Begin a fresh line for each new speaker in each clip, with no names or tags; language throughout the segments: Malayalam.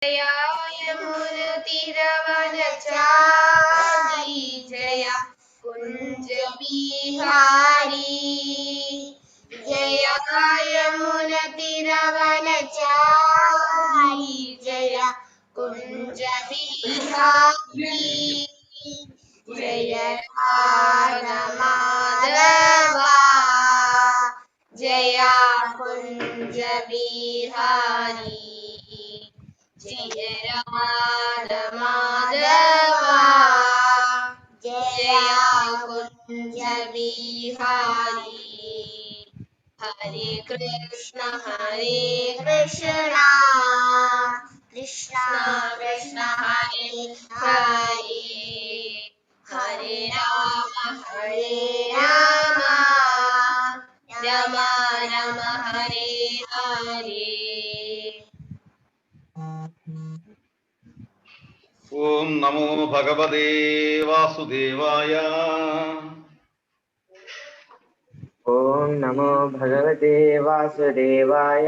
यमुनतीरवनचारी जय कुंज बिहारी जय यमुनतीरवनचारी जय कुंज बिहारी जय राधा माधवा जय कुंज बिहारी जय राधा माधवा जय कुंज बिहारी हरे कृष्ण कृष्ण कृष्ण हरे हरे हरे राम राम राम हरे हरे
ओम नमो भगवते वासुदेवाय
ओम नमो भगवते वासुदेवाय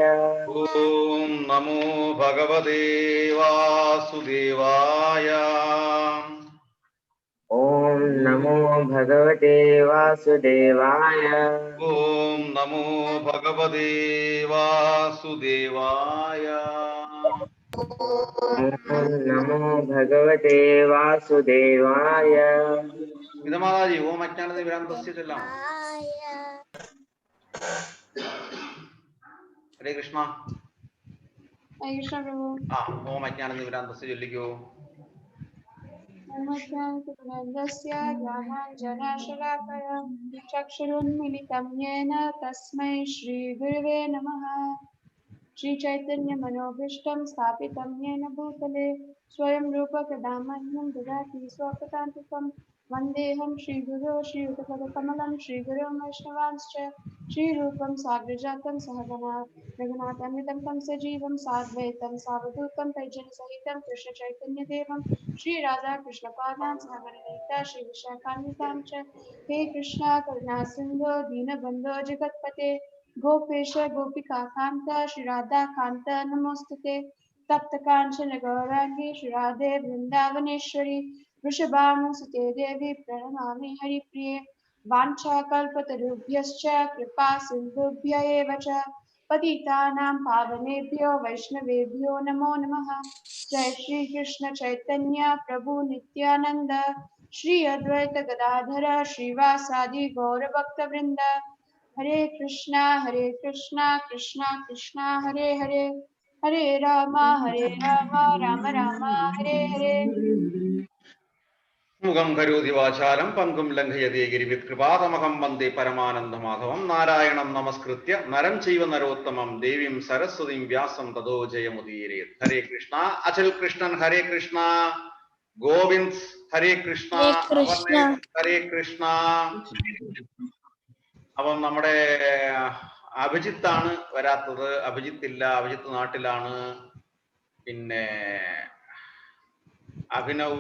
ओम नमो भगवते वासुदेवाय
ओम नमो भगवते वासुदेवाय
ओम नमो भगवते वासुदेवाय
ओम नमो भगवते वासुदेवाय
विदमादाजी ओम अज्ञानति विरामतस्य चलाम हरे कृष्ण ओम अज्ञानति विरामतस्य चलिको
ज्ञानाञ्जनशलाकया चक्षुरुन्मीलितं येन तस्मै श्रीगुरवे नमः। श्रीचैतन्यमनोभीष्टं स्थापितं येन भूतले स्वयं रूप कदा मह्यं ददाति स्वपदान्तिकं वन्देऽहं श्रीगुरो श्रीयुतपदकमलं श्रीगुरों वैष्णवांश्च श्रीरूपं साग्रजातं सहगना रघुनाथान्वितं तं सजीवं साद्वैतं सावधूतं तैजन्यसहितं कृष्णचैतन्यदेवं श्रीराधाकृष्णपादान् सहगणललिता श्रीविशाखान्वितां च हे कृष्णा करुणा सिन्धो दीनबन्धो जगत्पते गोपेश गोपिका कांत श्री राधा कांत नमोस्तुते तप्त कांचन गौरांगी श्री राधे वृंदावनेश्वरी वृषभानुसुते देवी प्रणमामि हरिप्रिये वाञ्छाकल्पतरुभ्यश्च कृपा सिन्धुभ्य एव च पतितानां पावनेभ्यो वैष्णवेभ्यो नमो नमः। जय श्री कृष्ण चैतन्य प्रभु नित्यानंद श्री अद्वैत गदाधर श्रीवासादि गौरभक्तवृंद हरे कृष्णा कृष्णा कृष्णा हरे हरे हरे राम राम राम हरे हरे।
मुखं करोति वाचालं पंकुं लङ्घयते गिरिवित् कृपातमहं वन्दे परमानन्दमाधवं नारायणं नमस्कृत्य नरं चैव नरोत्तमं देवीं सरस्वतीं व्यासं ततो जयमुदीरयेत् हरे कृष्णा अचल कृष्णन हरे कृष्णा गोविंद हरे कृष्णा हरे कृष्णा അപ്പം നമ്മുടെ അഭിജിത്താണ് വരാത്തത്. അഭിജിത്ത് ഇല്ല, അഭിജിത്ത് നാട്ടിലാണ്. പിന്നെ അഭിനവ്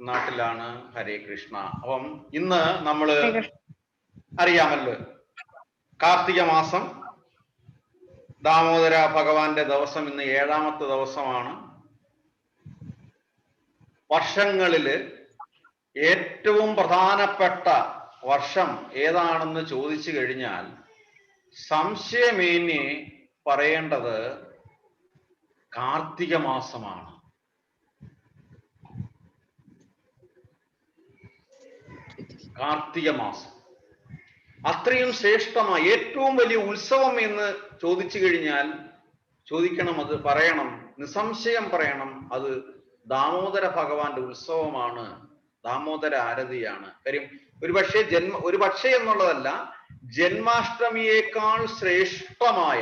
നാട്ടിലാണ്. ഹരേ കൃഷ്ണ. അപ്പം ഇന്ന് നമ്മള് അറിയാമല്ലോ കാർത്തിക മാസം ദാമോദര ഭഗവാന്റെ ദിവസം ഇന്ന് 7ാമത്തെ ദിവസമാണ്. വർഷങ്ങളില് ഏറ്റവും പ്രധാനപ്പെട്ട വർഷം ഏതാണെന്ന് ചോദിച്ചു കഴിഞ്ഞാൽ സംശയമേന്യേ പറയേണ്ടത് കാർത്തിക മാസമാണ്. കാർത്തിക മാസം അത്രയും ശ്രേഷ്ഠമായ ഏറ്റവും വലിയ ഉത്സവം എന്ന് ചോദിച്ചു കഴിഞ്ഞാൽ ചോദിക്കണം, അത് പറയണം, നിസ്സംശയം പറയണം, അത് ദാമോദര ഭഗവാന്റെ ഉത്സവമാണ്, ദാമോദര ആരതിയാണ്. കാര്യം ഒരു പക്ഷേ എന്നുള്ളതല്ല, ജന്മാഷ്ടമിയേക്കാൾ ശ്രേഷ്ഠമായ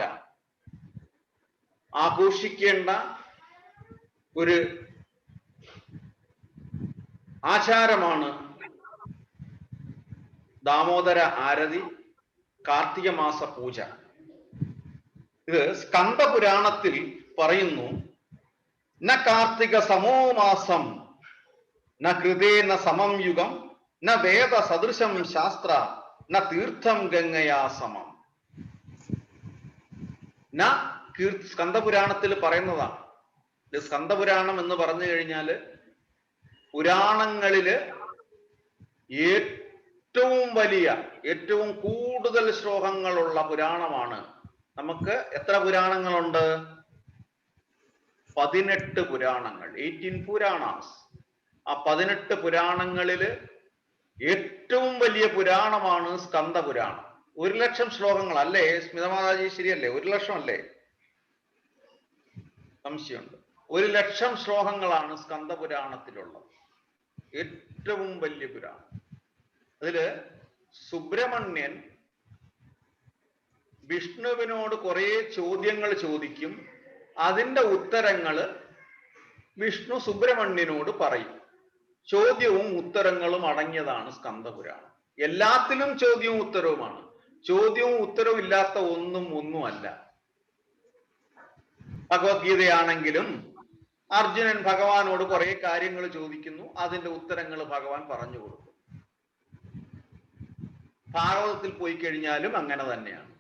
ആഘോഷിക്കേണ്ട ഒരു ആചാരമാണ് ദാമോദര ആരതി, കാർത്തിക മാസ പൂജ. ഇത് സ്കന്ദ പുരാണത്തിൽ പറയുന്നു, ന കാർത്തിക സമോ മാസം ന കൃതേന സമം യുഗം ന വേദ സദൃശം ശാസ്ത്ര ന തീർത്ഥം ഗംഗയാ സമം. സ്കന്ദപുരാണത്തിൽ പറയുന്നതാണ്, ഇത് സ്കന്ദപുരാണം എന്ന് പറഞ്ഞു കഴിഞ്ഞാല് പുരാണങ്ങളില് ഏറ്റവും വലിയ, ഏറ്റവും കൂടുതൽ ശ്ലോകങ്ങളുള്ള പുരാണമാണ്. നമുക്ക് എത്ര പുരാണങ്ങളുണ്ട്? 18 പുരാണങ്ങൾ, 18 പുരാണാസ്. ആ 18 പുരാണങ്ങളില് ഏറ്റവും വലിയ പുരാണമാണ് സ്കന്ദപുരാണം. 1,00,000 ശ്ലോകങ്ങൾ അല്ലേ സ്മിതമാതാജി? ശരിയല്ലേ? 1,00,000 അല്ലേ? സംശയമുണ്ട്. 1,00,000 ശ്ലോകങ്ങളാണ് സ്കന്ദപുരാണത്തിലുള്ളത്. ഏറ്റവും വലിയ പുരാണം. അതില് സുബ്രഹ്മണ്യൻ വിഷ്ണുവിനോട് കുറെ ചോദ്യങ്ങൾ ചോദിക്കും. അതിന്റെ ഉത്തരങ്ങള് വിഷ്ണു സുബ്രഹ്മണ്യനോട് പറയും. ചോദ്യവും ഉത്തരങ്ങളും അടങ്ങിയതാണ് സ്കന്ദപുരാണം. എല്ലാത്തിലും ചോദ്യവും ഉത്തരവുമാണ്. ചോദ്യവും ഉത്തരവും ഇല്ലാത്ത ഒന്നുമല്ല. ഭഗവത്ഗീതയാണെങ്കിലും അർജുനൻ ഭഗവാനോട് കുറെ കാര്യങ്ങൾ ചോദിക്കുന്നു, അതിന്റെ ഉത്തരങ്ങൾ ഭഗവാൻ പറഞ്ഞു കൊടുക്കും. ഭാഗവതത്തിൽ പോയി കഴിഞ്ഞാലും അങ്ങനെ തന്നെയാണ്.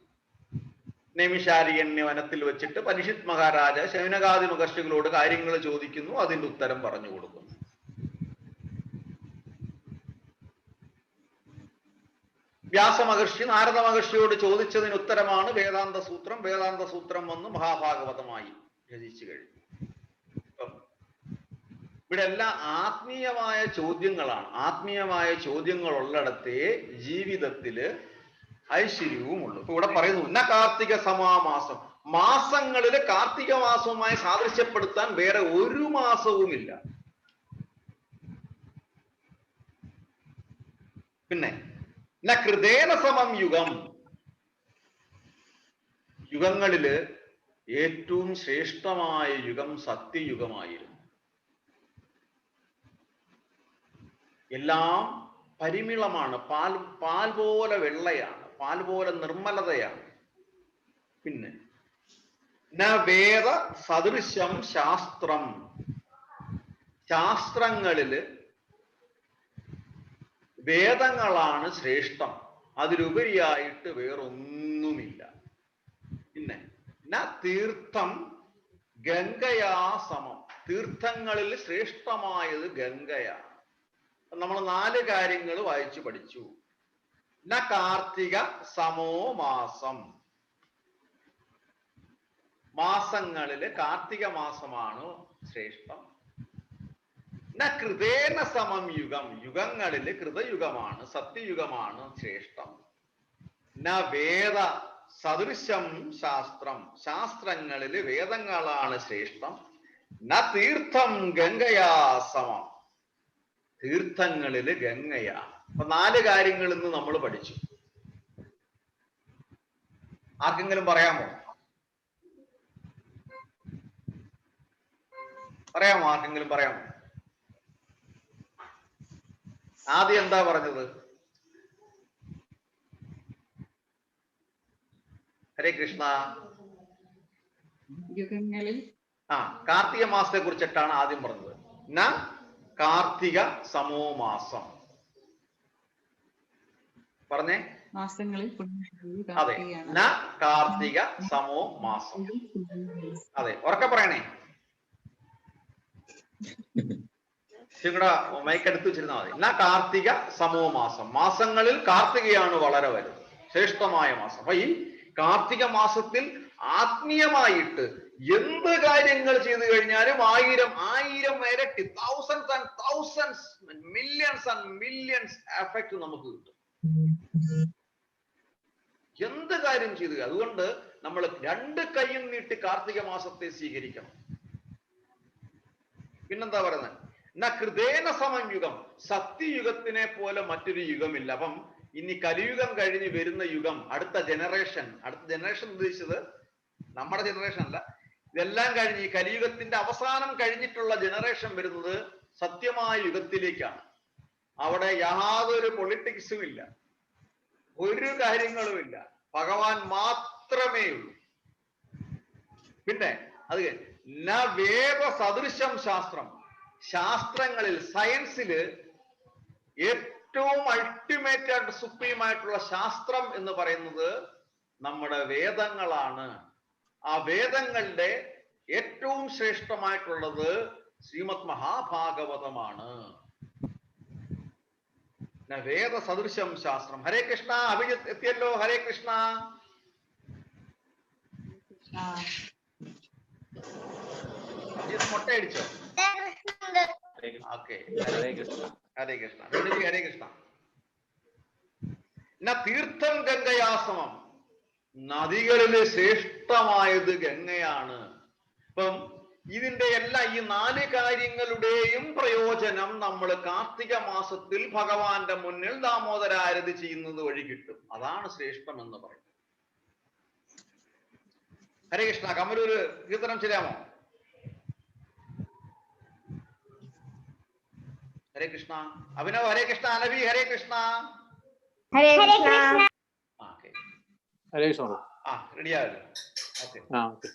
നൈമിഷാരണ്യ വനത്തിൽ വെച്ചിട്ട് പരീക്ഷിത് മഹാരാജ ശൗനകാദി മഹർഷികളോട് കാര്യങ്ങൾ ചോദിക്കുന്നു, അതിന്റെ ഉത്തരം പറഞ്ഞു കൊടുക്കുന്നു. വ്യാസമഹർഷി നാരദ മഹർഷിയോട് ചോദിച്ചതിന് ഉത്തരമാണ് വേദാന്ത സൂത്രം. വേദാന്ത സൂത്രം വന്ന് മഹാഭാഗവതമായി രചിച്ചു കഴിഞ്ഞു. ഇവിടെ എല്ലാം ആത്മീയമായ ചോദ്യങ്ങളാണ്. ആത്മീയമായ ചോദ്യങ്ങൾ ഉള്ളിടത്തെ ജീവിതത്തില് ഐശ്വര്യവും ഉള്ളു. ഇപ്പൊ ഇവിടെ പറയുന്നു ന കാർത്തിക സമാമാസം. മാസങ്ങളില് കാർത്തിക മാസവുമായി സാദൃശ്യപ്പെടുത്താൻ വേറെ ഒരു മാസവുമില്ല. പിന്നെ ന കൃതേന സമം യുഗം. യുഗങ്ങളില് ഏറ്റവും ശ്രേഷ്ഠമായ യുഗം സത്യയുഗമായിരുന്നു. എല്ലാം പരിമിളമാണ്, പാൽ പോലെ വെള്ളയാണ്, പാൽ പോലെ നിർമ്മലതയാണ്. പിന്നെ ന വേദ സദൃശം ശാസ്ത്രം. ശാസ്ത്രങ്ങളില് വേദങ്ങളാണ് ശ്രേഷ്ഠം, അതിലുപരിയായിട്ട് വേറൊന്നുമില്ല. പിന്നെ ന തീർത്ഥം ഗംഗയാ സമം. തീർത്ഥങ്ങളിൽ ശ്രേഷ്ഠമായത് ഗംഗയാണ്. നമ്മൾ 4 കാര്യങ്ങൾ വായിച്ചു പഠിച്ചു. ന കാർത്തിക സമോ മാസം. മാസങ്ങളില് കാർത്തിക മാസമാണ് ശ്രേഷ്ഠം. ന കൃതേന സമം യുഗം. യുഗങ്ങളില് കൃതയുഗമാണ്, സത്യയുഗമാണ് ശ്രേഷ്ഠം. ന വേദ സദൃശം ശാസ്ത്രം. ശാസ്ത്രങ്ങളില് വേദങ്ങളാണ് ശ്രേഷ്ഠം. ന തീർത്ഥം ഗംഗയാ സമം. തീർത്ഥങ്ങളില് ഗംഗയാണ്. അപ്പൊ 4 കാര്യങ്ങൾ ഇന്ന് നമ്മൾ പഠിച്ചു. ആർക്കെങ്കിലും പറയാമോ? ആർക്കെങ്കിലും പറയാമോ? ആദ്യം എന്താ പറഞ്ഞത്? ഹരേ കൃഷ്ണ.
യുഗങ്ങളിൽ
കാർത്തിക മാസത്തെ കുറിച്ചിട്ടാണ് ആദ്യം പറഞ്ഞത്. ന കാർത്തിക സമോ മാസം. പറഞ്ഞേ.
മാസങ്ങളിൽ
അതെ, ന കാർത്തിക സമോ മാസം. അതെ, ഉറക്കെ പറയണേ. നിങ്ങളുടെ മൈക്ക് എടുത്ത് വെച്ചിരുന്നാൽ മതി. ന കാർത്തിക സമോ മാസം. മാസങ്ങളിൽ കാർത്തികയാണ് വളരെ വലുത്, ശ്രേഷ്ഠമായ മാസം. അപ്പൊ ഈ കാർത്തിക മാസത്തിൽ ആത്മീയമായിട്ട് എന്ത് കാര്യങ്ങൾ ചെയ്തു കഴിഞ്ഞാലും 1000 ഇരട്ടി, thousands and thousands, millions and millions effect നമുക്ക് കിട്ടും. എന്ത് കാര്യം ചെയ്തു. അതുകൊണ്ട് നമ്മൾ 2 കൈയും നീട്ടി കാർത്തിക മാസത്തെ സ്വീകരിക്കണം. പിന്നെന്താ പറയുന്നത്? ന കൃതേന സമം യുഗം. സത്യയുഗത്തിനെ പോലെ മറ്റൊരു യുഗമില്ല. അപ്പം ഇനി കലിയുഗം കഴിഞ്ഞ് വരുന്ന യുഗം, അടുത്ത ജനറേഷൻ ഉദ്ദേശിച്ചത് നമ്മുടെ ജനറേഷൻ അല്ല, ഇതെല്ലാം കഴിഞ്ഞ് ഈ കലിയുഗത്തിന്റെ അവസാനം കഴിഞ്ഞിട്ടുള്ള ജനറേഷൻ വരുന്നത് സത്യമായ യുഗത്തിലേക്കാണ്. അവിടെ യാതൊരു പൊളിറ്റിക്സും ഇല്ല, ഒരു കാര്യങ്ങളുമില്ല, ഭഗവാൻ മാത്രമേ ഉള്ളൂ. പിന്നെ അത് ന വേദ സദൃശം ശാസ്ത്രം. ശാസ്ത്രങ്ങളിൽ, സയൻസില് ഏറ്റവും അൾട്ടിമേറ്റ് ആയിട്ട് സുപ്രീം ആയിട്ടുള്ള ശാസ്ത്രം എന്ന് പറയുന്നത് നമ്മുടെ വേദങ്ങളാണ്. ആ വേദങ്ങളുടെ ഏറ്റവും ശ്രേഷ്ഠമായിട്ടുള്ളത് ശ്രീമദ് മഹാഭാഗവതമാണ്. വേദ സദൃശം ശാസ്ത്രം. ഹരേ കൃഷ്ണ. അഭിജിത്ത് എത്തിയല്ലോ. ഹരേ കൃഷ്ണ. അഭിജിത്ത് മുട്ടയടിച്ചോ? ഓക്കെ. ഹരേ കൃഷ്ണ. ഹരേ കൃഷ്ണ. ഹരേ കൃഷ്ണ. തീർത്ഥം ഗംഗയാസമം. നദികളിലെ ശ്രേഷ്ഠമായത് ഗംഗയാണ്. ഇപ്പം ഇതിന്റെ എല്ലാ ഈ 4 കാര്യങ്ങളുടെയും പ്രയോജനം നമ്മൾ കാർത്തിക മാസത്തിൽ ഭഗവാന്റെ മുന്നിൽ ദാമോദരാരതി ചെയ്യുന്നത് വഴി കിട്ടും. അതാണ് ശ്രേഷ്ഠം എന്ന് പറയുന്നത്. ഹരേ കൃഷ്ണ. കമലൂര് കീർത്തനം ചെയ്യാമോ? ഹരേ കൃഷ്ണ. അഭിനവ് ഹരേ കൃഷ്ണ. അനവി ഹരേ കൃഷ്ണ.
ഹരേ കൃഷ്ണ.
ഹരേ കൃഷ്ണ.
റെഡിയാവല്ലോ. ഓക്കെ.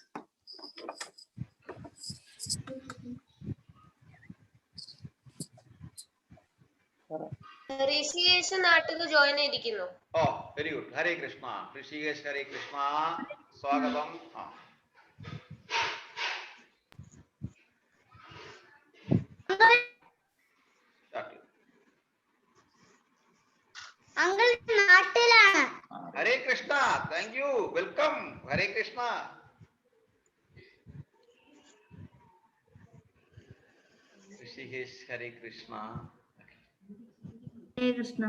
ഋഷികേശ് നാട്ടിൽ ജോയിൻ ചെയ്തിരിക്കുന്നു.
Oh very good. Hare Krishna. Rishikesh Hare Krishna. സ്വാഗതം.
അങ്കിൾ നാട്ടിലാണ്.
Hare Krishna. Thank you. Welcome. Hare Krishna. Rishikesh Hare Krishna.
Hare Krishna.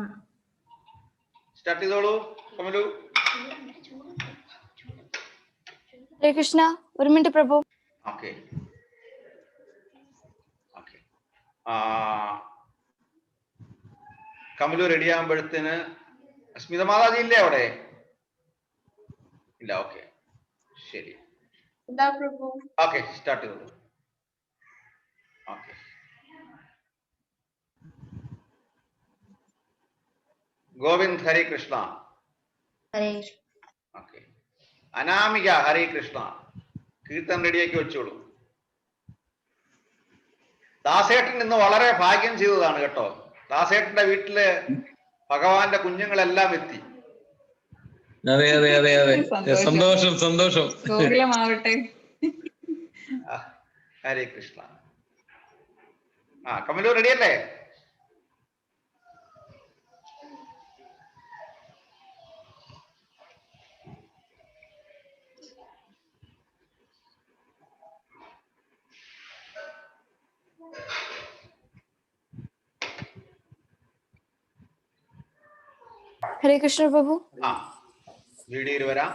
Start ചെയ്തോളൂ കമലു.
ഹരേ കൃഷ്ണ. ഒരു മിനിറ്റ് പ്രഭു.
ഓക്കെ. ഓക്കെ. കമലു റെഡി ആകുമ്പോഴത്തേന് സ്മിത മാതാജി ഇല്ലേ അവിടെ? ഇല്ല. ഓക്കെ ശരി. ഓക്കെ സ്റ്റാർട്ട് ചെയ്തോളൂ. ഓക്കെ. ഗോവിന്ദ് ഹരേ കൃഷ്ണ. ഓക്കെ. അനാമിക ഹരേ കൃഷ്ണ. കീർത്തൻ റെഡിയാക്കി വെച്ചോളൂ. ദാസേട്ടൻ ഇന്ന് വളരെ ഭാഗ്യം ചെയ്തതാണ് കേട്ടോ. ദാസേട്ടന്റെ വീട്ടില് ഭഗവാന്റെ കുഞ്ഞുങ്ങളെല്ലാം എത്തി.
അതെ അതെ അതെ അതെ. സന്തോഷം സന്തോഷം.
ഹരേ കൃഷ്ണ. കമലു റെഡിയല്ലേ?
ഹരേ കൃഷ്ണ പ്രഭു.
വീഡിയോയിൽ വരാം.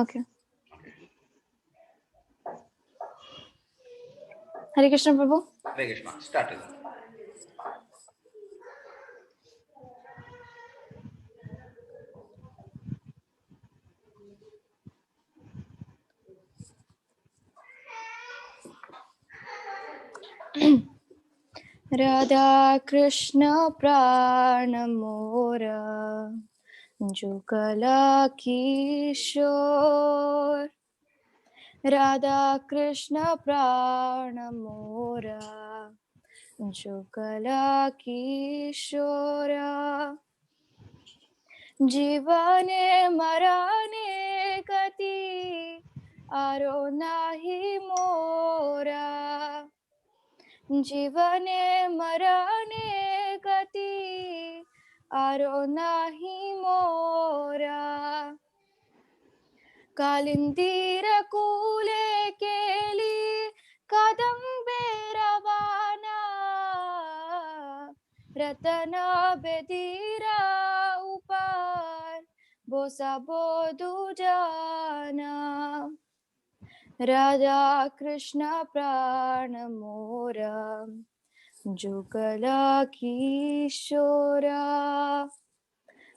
ഓക്കെ. ഹരേ കൃഷ്ണ പ്രഭു.
ഹരേ കൃഷ്ണ. സ്റ്റാർട്ട് ചെയ്തു.
राधा कृष्ण प्राण मोरा जुगला किशोर. राधा कृष्ण प्राण मोरा जुगला किशोरा. जीवने मराने गति आरो नाही मोरा. जीवने मरणे गति आरो नाही मोरा. कालिंदीर कूले केली कदंबे रवाना. रतना बेदीरा उपार बोसा बोधु जाना. राधा कृष्ण प्राण मोरा जुगला किशोरा.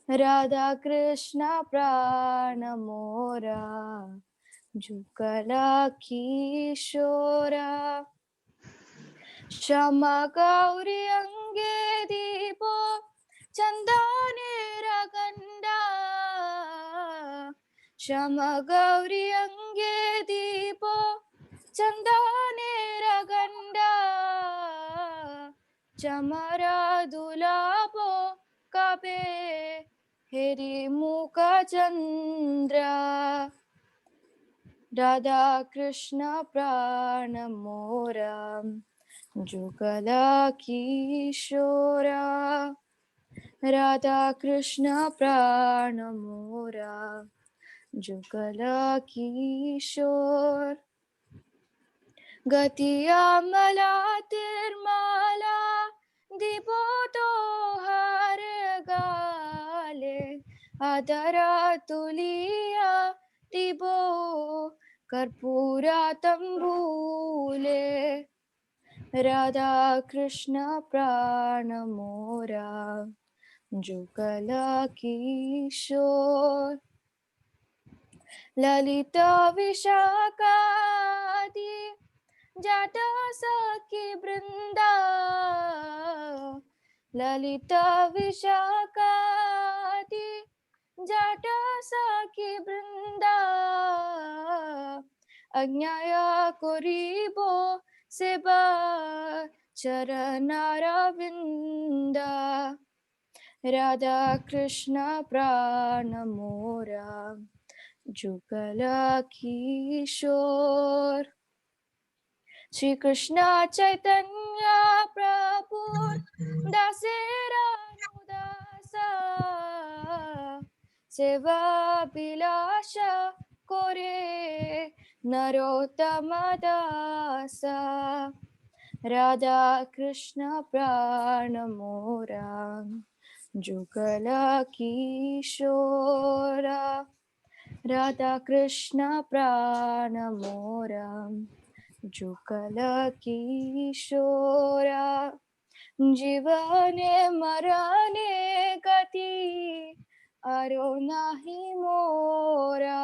राधा कृष्ण प्राण मोरा जुगला किशोरा. श्यामा गौरी अंगे दीपो चंदने रगंडा. श्यामा गौरी अंगे दीपो चंदने रगंडा. चमरा दुलापो कबे हेरी मुख चंद्र. Radha Krishna Pranamora Jugala Kishora Radha Krishna Pranamora Jugala Kishor Gatiyamala Tirmala Dipoto Har Gale Adara Tuliya Dibo Karpura Tambule Radha Krishna Pranamora Jugala Kishor Lalita Vishakadi Jata Saki Brinda Lalita Vishakadi Jata Saki Brinda Agnaya Koribo Seba Charanara Vinda Radha Krishna Pranamora Jugala Kishor Shri Krishna Chaitanya Prabhu Dasera Nudasa Seva Bilasha Kore Narottama Dasa Radha Krishna Pranamora Jugala Kishora Radha Krishna Pranamora Jugala Kishora Jivane Marane Gati Aro Nahi Mora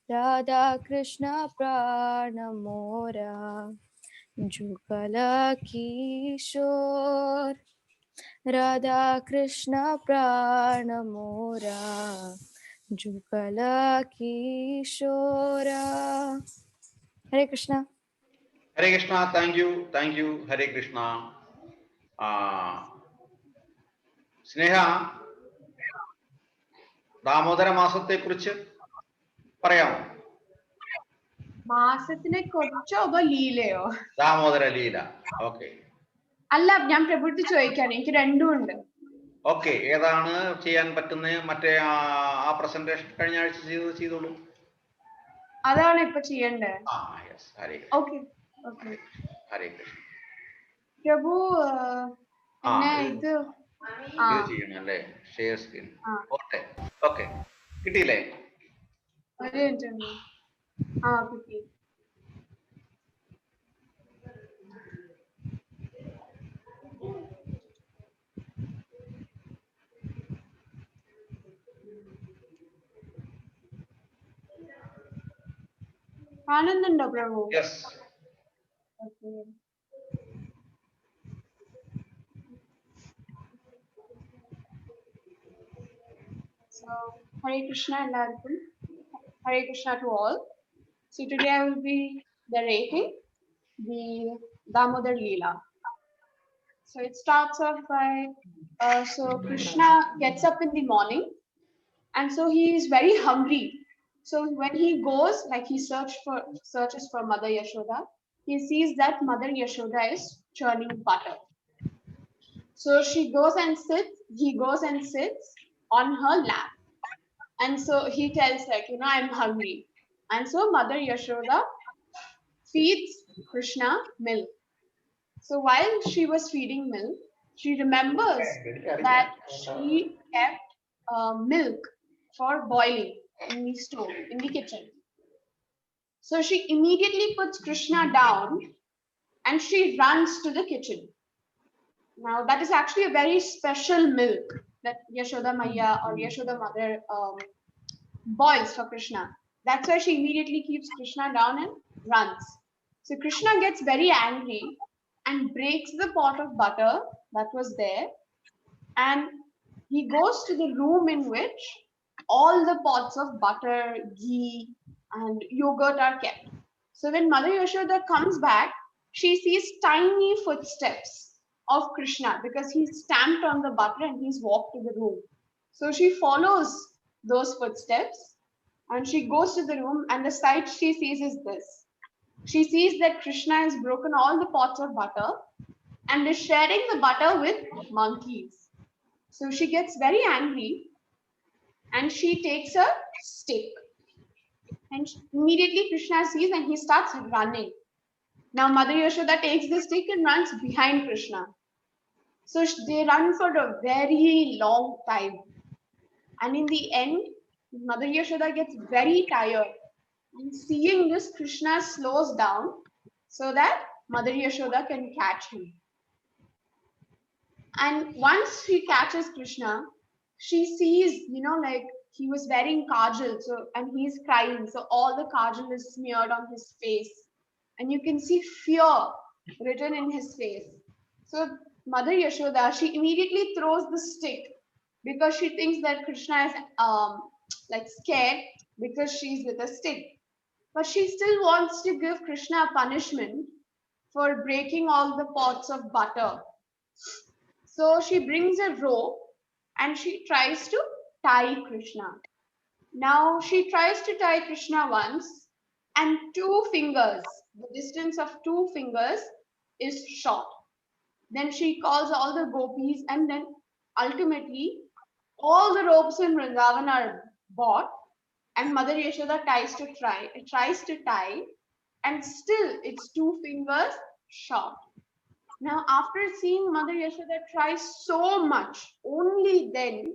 Radha Krishna Pranamora Jugala Kishor Radha Krishna Pranamora Jugala Kishora Hare Krishna.
Hare Krishna, thank you, Hare Krishna. സ്നേഹ, ദാമോദര മാസത്തെ കുറിച്ച് പറയാമോ?
മാസത്തിനെ കുറിച്ചോ അതോ ലീലയോ?
ദാമോദര ലീല. ഓക്കെ.
അല്ല, ഞാൻ പ്രഭുത്ത് ചോദിക്കാണ്, എനിക്ക് രണ്ടും ഉണ്ട്.
ഓക്കെ, ഏതാണ് ചെയ്യാൻ പറ്റുന്നത്? മറ്റേ ആ പ്രസന്റേഷൻ കഴിഞ്ഞ ആഴ്ച ചെയ്തോളൂ.
അതാണ് ഇപ്പൊ ചെയ്യണ്ടേ?
ഹരേ
ഓക്കെ ഓക്കെ.
ഹരേ കൃഷ്ണ.
പ്രഭു ഇത്
ചെയ്യണം അല്ലേ? Share screen. ഓക്കെ ഓക്കെ, കിട്ടിയില്ലേ?
ഒരു മിനിറ്റ്. കിട്ടി. കാണുന്നുണ്ടോ പ്രഭു?
Yes.
Okay. So, Hare Krishna എല്ലാവർക്കും. Hare Krishna to all. So today I will be narrating the Damodar Leela. So it starts off by, so Krishna gets up in the morning, and so he is very hungry. So when he goes, like he searches for Mother Yashoda, he sees that Mother Yashoda is churning butter. So he goes and sits on her lap. And so he tells like, I'm hungry. And so Mother Yashoda feeds Krishna milk. So while she was feeding milk, she remembers that she kept milk for boiling in the stove, in the kitchen. So she immediately puts Krishna down and she runs to the kitchen. Now that is actually a very special milk that Yashoda Maya or Yashoda Mother boils for Krishna. That's why she immediately keeps Krishna down and runs. So Krishna gets very angry and breaks the pot of butter that was there, and he goes to the room in which all the pots of butter, ghee and yogurt are kept. So when Mother Yashoda comes back, she sees tiny footsteps of Krishna because he's stamped on the butter and he's walked to the room. So she follows those footsteps And she goes to the room, and the sight she sees is this. She sees that Krishna has broken all the pots of butter and is sharing the butter with monkeys. So she gets very angry and she takes a stick. And immediately Krishna sees and he starts running. Now Mother Yashoda takes the stick and runs behind Krishna. So they run for a very long time. And in the end, Mother Yashoda gets very tired. And seeing this, Krishna slows down so that Mother Yashoda can catch him. And once she catches Krishna, she sees, like he was wearing kajal, and he's crying. So all the kajal is smeared on his face. And you can see fear written in his face. So Mother Yashoda, she immediately throws the stick because she thinks that Krishna is like scared because she's with a stick. But she still wants to give Krishna a punishment for breaking all the pots of butter. So she brings a rope and she tries to tie Krishna. Now she tries to tie Krishna once, and 2 fingers, the distance of 2 fingers is short. Then she calls all the gopis, and then ultimately all the ropes in Vrindavan are bought, and Mother Yashoda tries to tie, and still it's 2 fingers short. Now, after seeing Mother Yashoda try so much, only then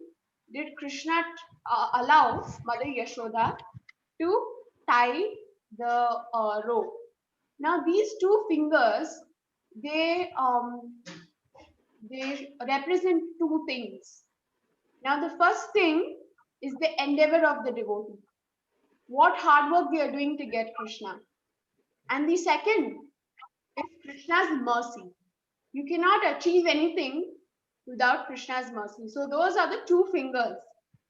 did Krishna allow Mother Yashoda to tie the rope. Now, these 2 fingers, they represent 2 things. Now, the first thing is the endeavor of the devotee. What hard work they are doing to get Krishna. And the second is Krishna's mercy. You cannot achieve anything without Krishna's mercy. So those are the 2 fingers.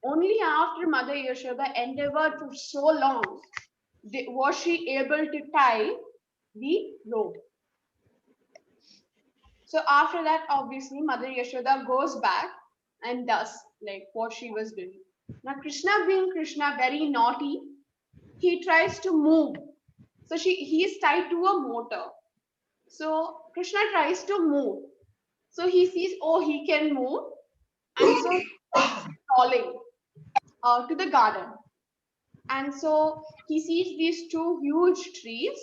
Only after Mother Yashoda endeavored for so long was she able to tie the rope. So after that, obviously, Mother Yashoda goes back and does like what she was doing. Now Krishna, being Krishna, very naughty, he tries to move. So he is tied to a motor. So Krishna tries to move. So he sees, oh, he can move. And so he's crawling to the garden. And so he sees these 2 huge trees.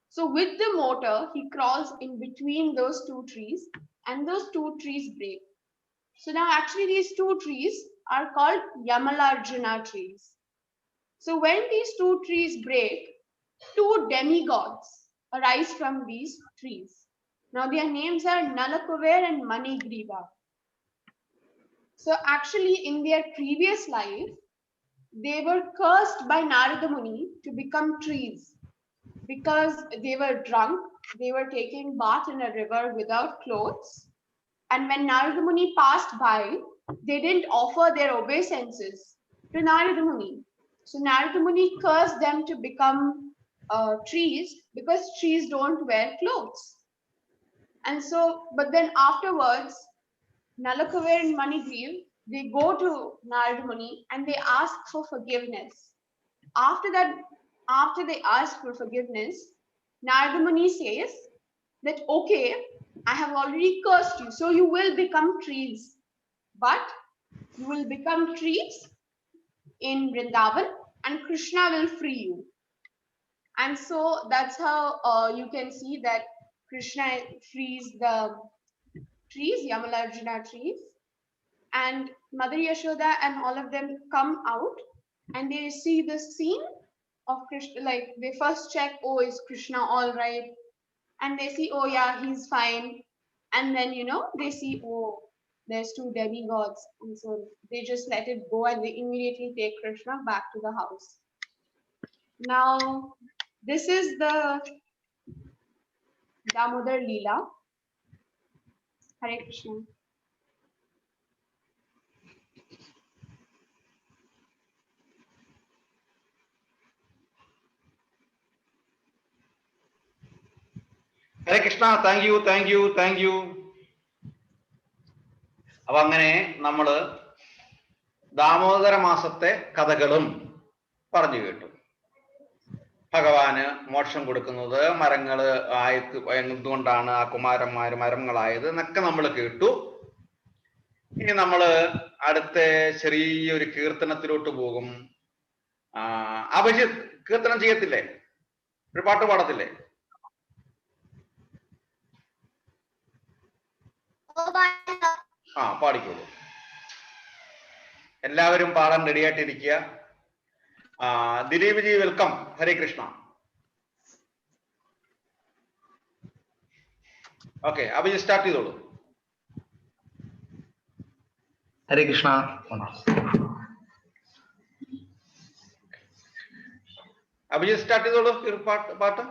So with the motor, he crawls in between those 2 trees, and those 2 trees break. So now actually these 2 trees are called Yamalarjuna trees. So when these 2 trees break, 2 demigods arise from these trees. Now their names are Nalakuver and Manigriva. So actually in their previous life, they were cursed by Narada Muni to become trees because they were drunk, they were taking bath in a river without clothes. And when Narada Muni passed by, they didn't offer their obeisances to Narada Muni. So Narada Muni cursed them to become trees because trees don't wear clothes. And so, but then afterwards, Nalakuver and Manigriva, they go to Narada Muni and they ask for forgiveness. After they ask for forgiveness, Narada Muni says that, okay, I have already cursed you, so you will become trees. But you will become trees in Vrindavan and Krishna will free you. And so that's how you can see that Krishna frees the trees, Yamalarjuna trees. And Mother Yashoda and all of them come out and they see the scene of Krishna. Like they first check, oh, is Krishna all right? And they see, oh yeah, he's fine. And then, they see, oh, there's 2 demigods. And so they just let it go and they immediately take Krishna back to the house. Now, this is the Damodar Leela. Hare Krishna.
Hare Krishna, thank U. അപ്പൊ അങ്ങനെ നമ്മള് ദാമോദര മാസത്തെ കഥകളും പറഞ്ഞു കേട്ടു. ഭഗവാന് മോക്ഷം കൊടുക്കുന്നത് മരങ്ങള് എന്തുകൊണ്ടാണ് ആ കുമാരന്മാര് മരങ്ങളായത് എന്നൊക്കെ നമ്മൾ കേട്ടു. ഇനി നമ്മള് അടുത്ത ചെറിയൊരു കീർത്തനത്തിലോട്ട് പോകും. അഭിജിത്ത് കീർത്തനം ചെയ്യത്തില്ലേ? ഒരു പാട്ട് പാടത്തില്ലേ? പാടിക്കോളൂ. എല്ലാവരും പാടാൻ റെഡിയായിട്ടിരിക്കുക. Dileep ji welcome. Hare Krishna. Okay, Abhijith start ചെയ്തോളൂ.
ഹരേ കൃഷ്ണ.
അഭിജിത്ത് സ്റ്റാർട്ട് ചെയ്തോളൂ പാട്ട്.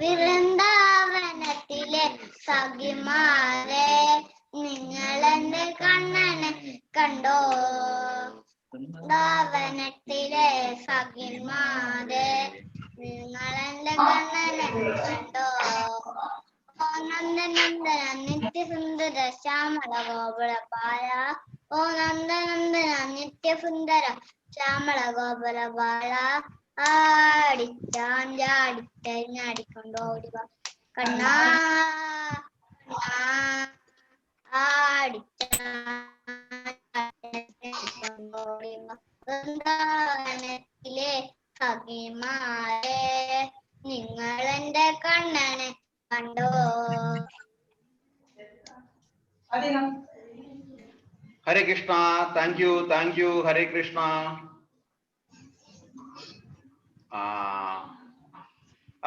വൃന്ദാവനത്തിലെ സഖിമാരെ നിങ്ങളെന്റെ കണ്ണനെ കണ്ടോ? വൃന്ദാവനത്തിലെ സഖിമാരെ നിങ്ങളെന്റെ കണ്ണനെ കണ്ടോ? ഓ നന്ദനന്ദന നിത്യസുന്ദര ശ്യാമള ഗോപുര ബാല. ഓ നന്ദനന്ദന നിത്യസുന്ദര ശ്യാമള ഗോപുര ബാല. ആടിച്ചാടിക്കൊണ്ടോടിവ കണ്ണാ ആടിച്ചാടിക്കൊണ്ടോടിവ വൃന്ദാവനത്തിലെ സഖിമാരെ നിങ്ങളെന്റെ കണ്ണനെ കണ്ടോ?
Hare Krishna. Thank you. Hare Krishna.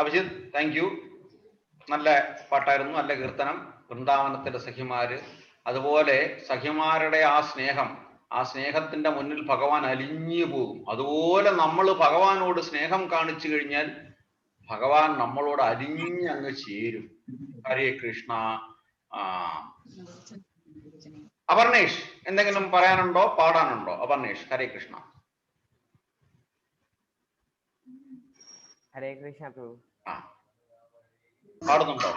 Abhijith thank you. നല്ല പാട്ടായിരുന്നു, നല്ല കീർത്തനം. വൃന്ദാവനത്തിലെ സഖിമാര്, അതുപോലെ സഖിമാരുടെ ആ സ്നേഹത്തിന്റെ മുന്നിൽ ഭഗവാൻ അലിഞ്ഞു പോകും. അതുപോലെ നമ്മൾ ഭഗവാനോട് സ്നേഹം കാണിച്ചു കഴിഞ്ഞാൽ ഭഗവാൻ നമ്മളോട് അലിഞ്ഞങ്ങ് ചേരും. ഹരേ കൃഷ്ണ. അപർണേഷ് എന്തെങ്കിലും പറയാനുണ്ടോ, പാടാനുണ്ടോ? അപർണേഷ്, ഹരേ കൃഷ്ണ.
ഹരേ കൃഷ്ണ പ്രഭു.
പാടുന്നുണ്ടോ?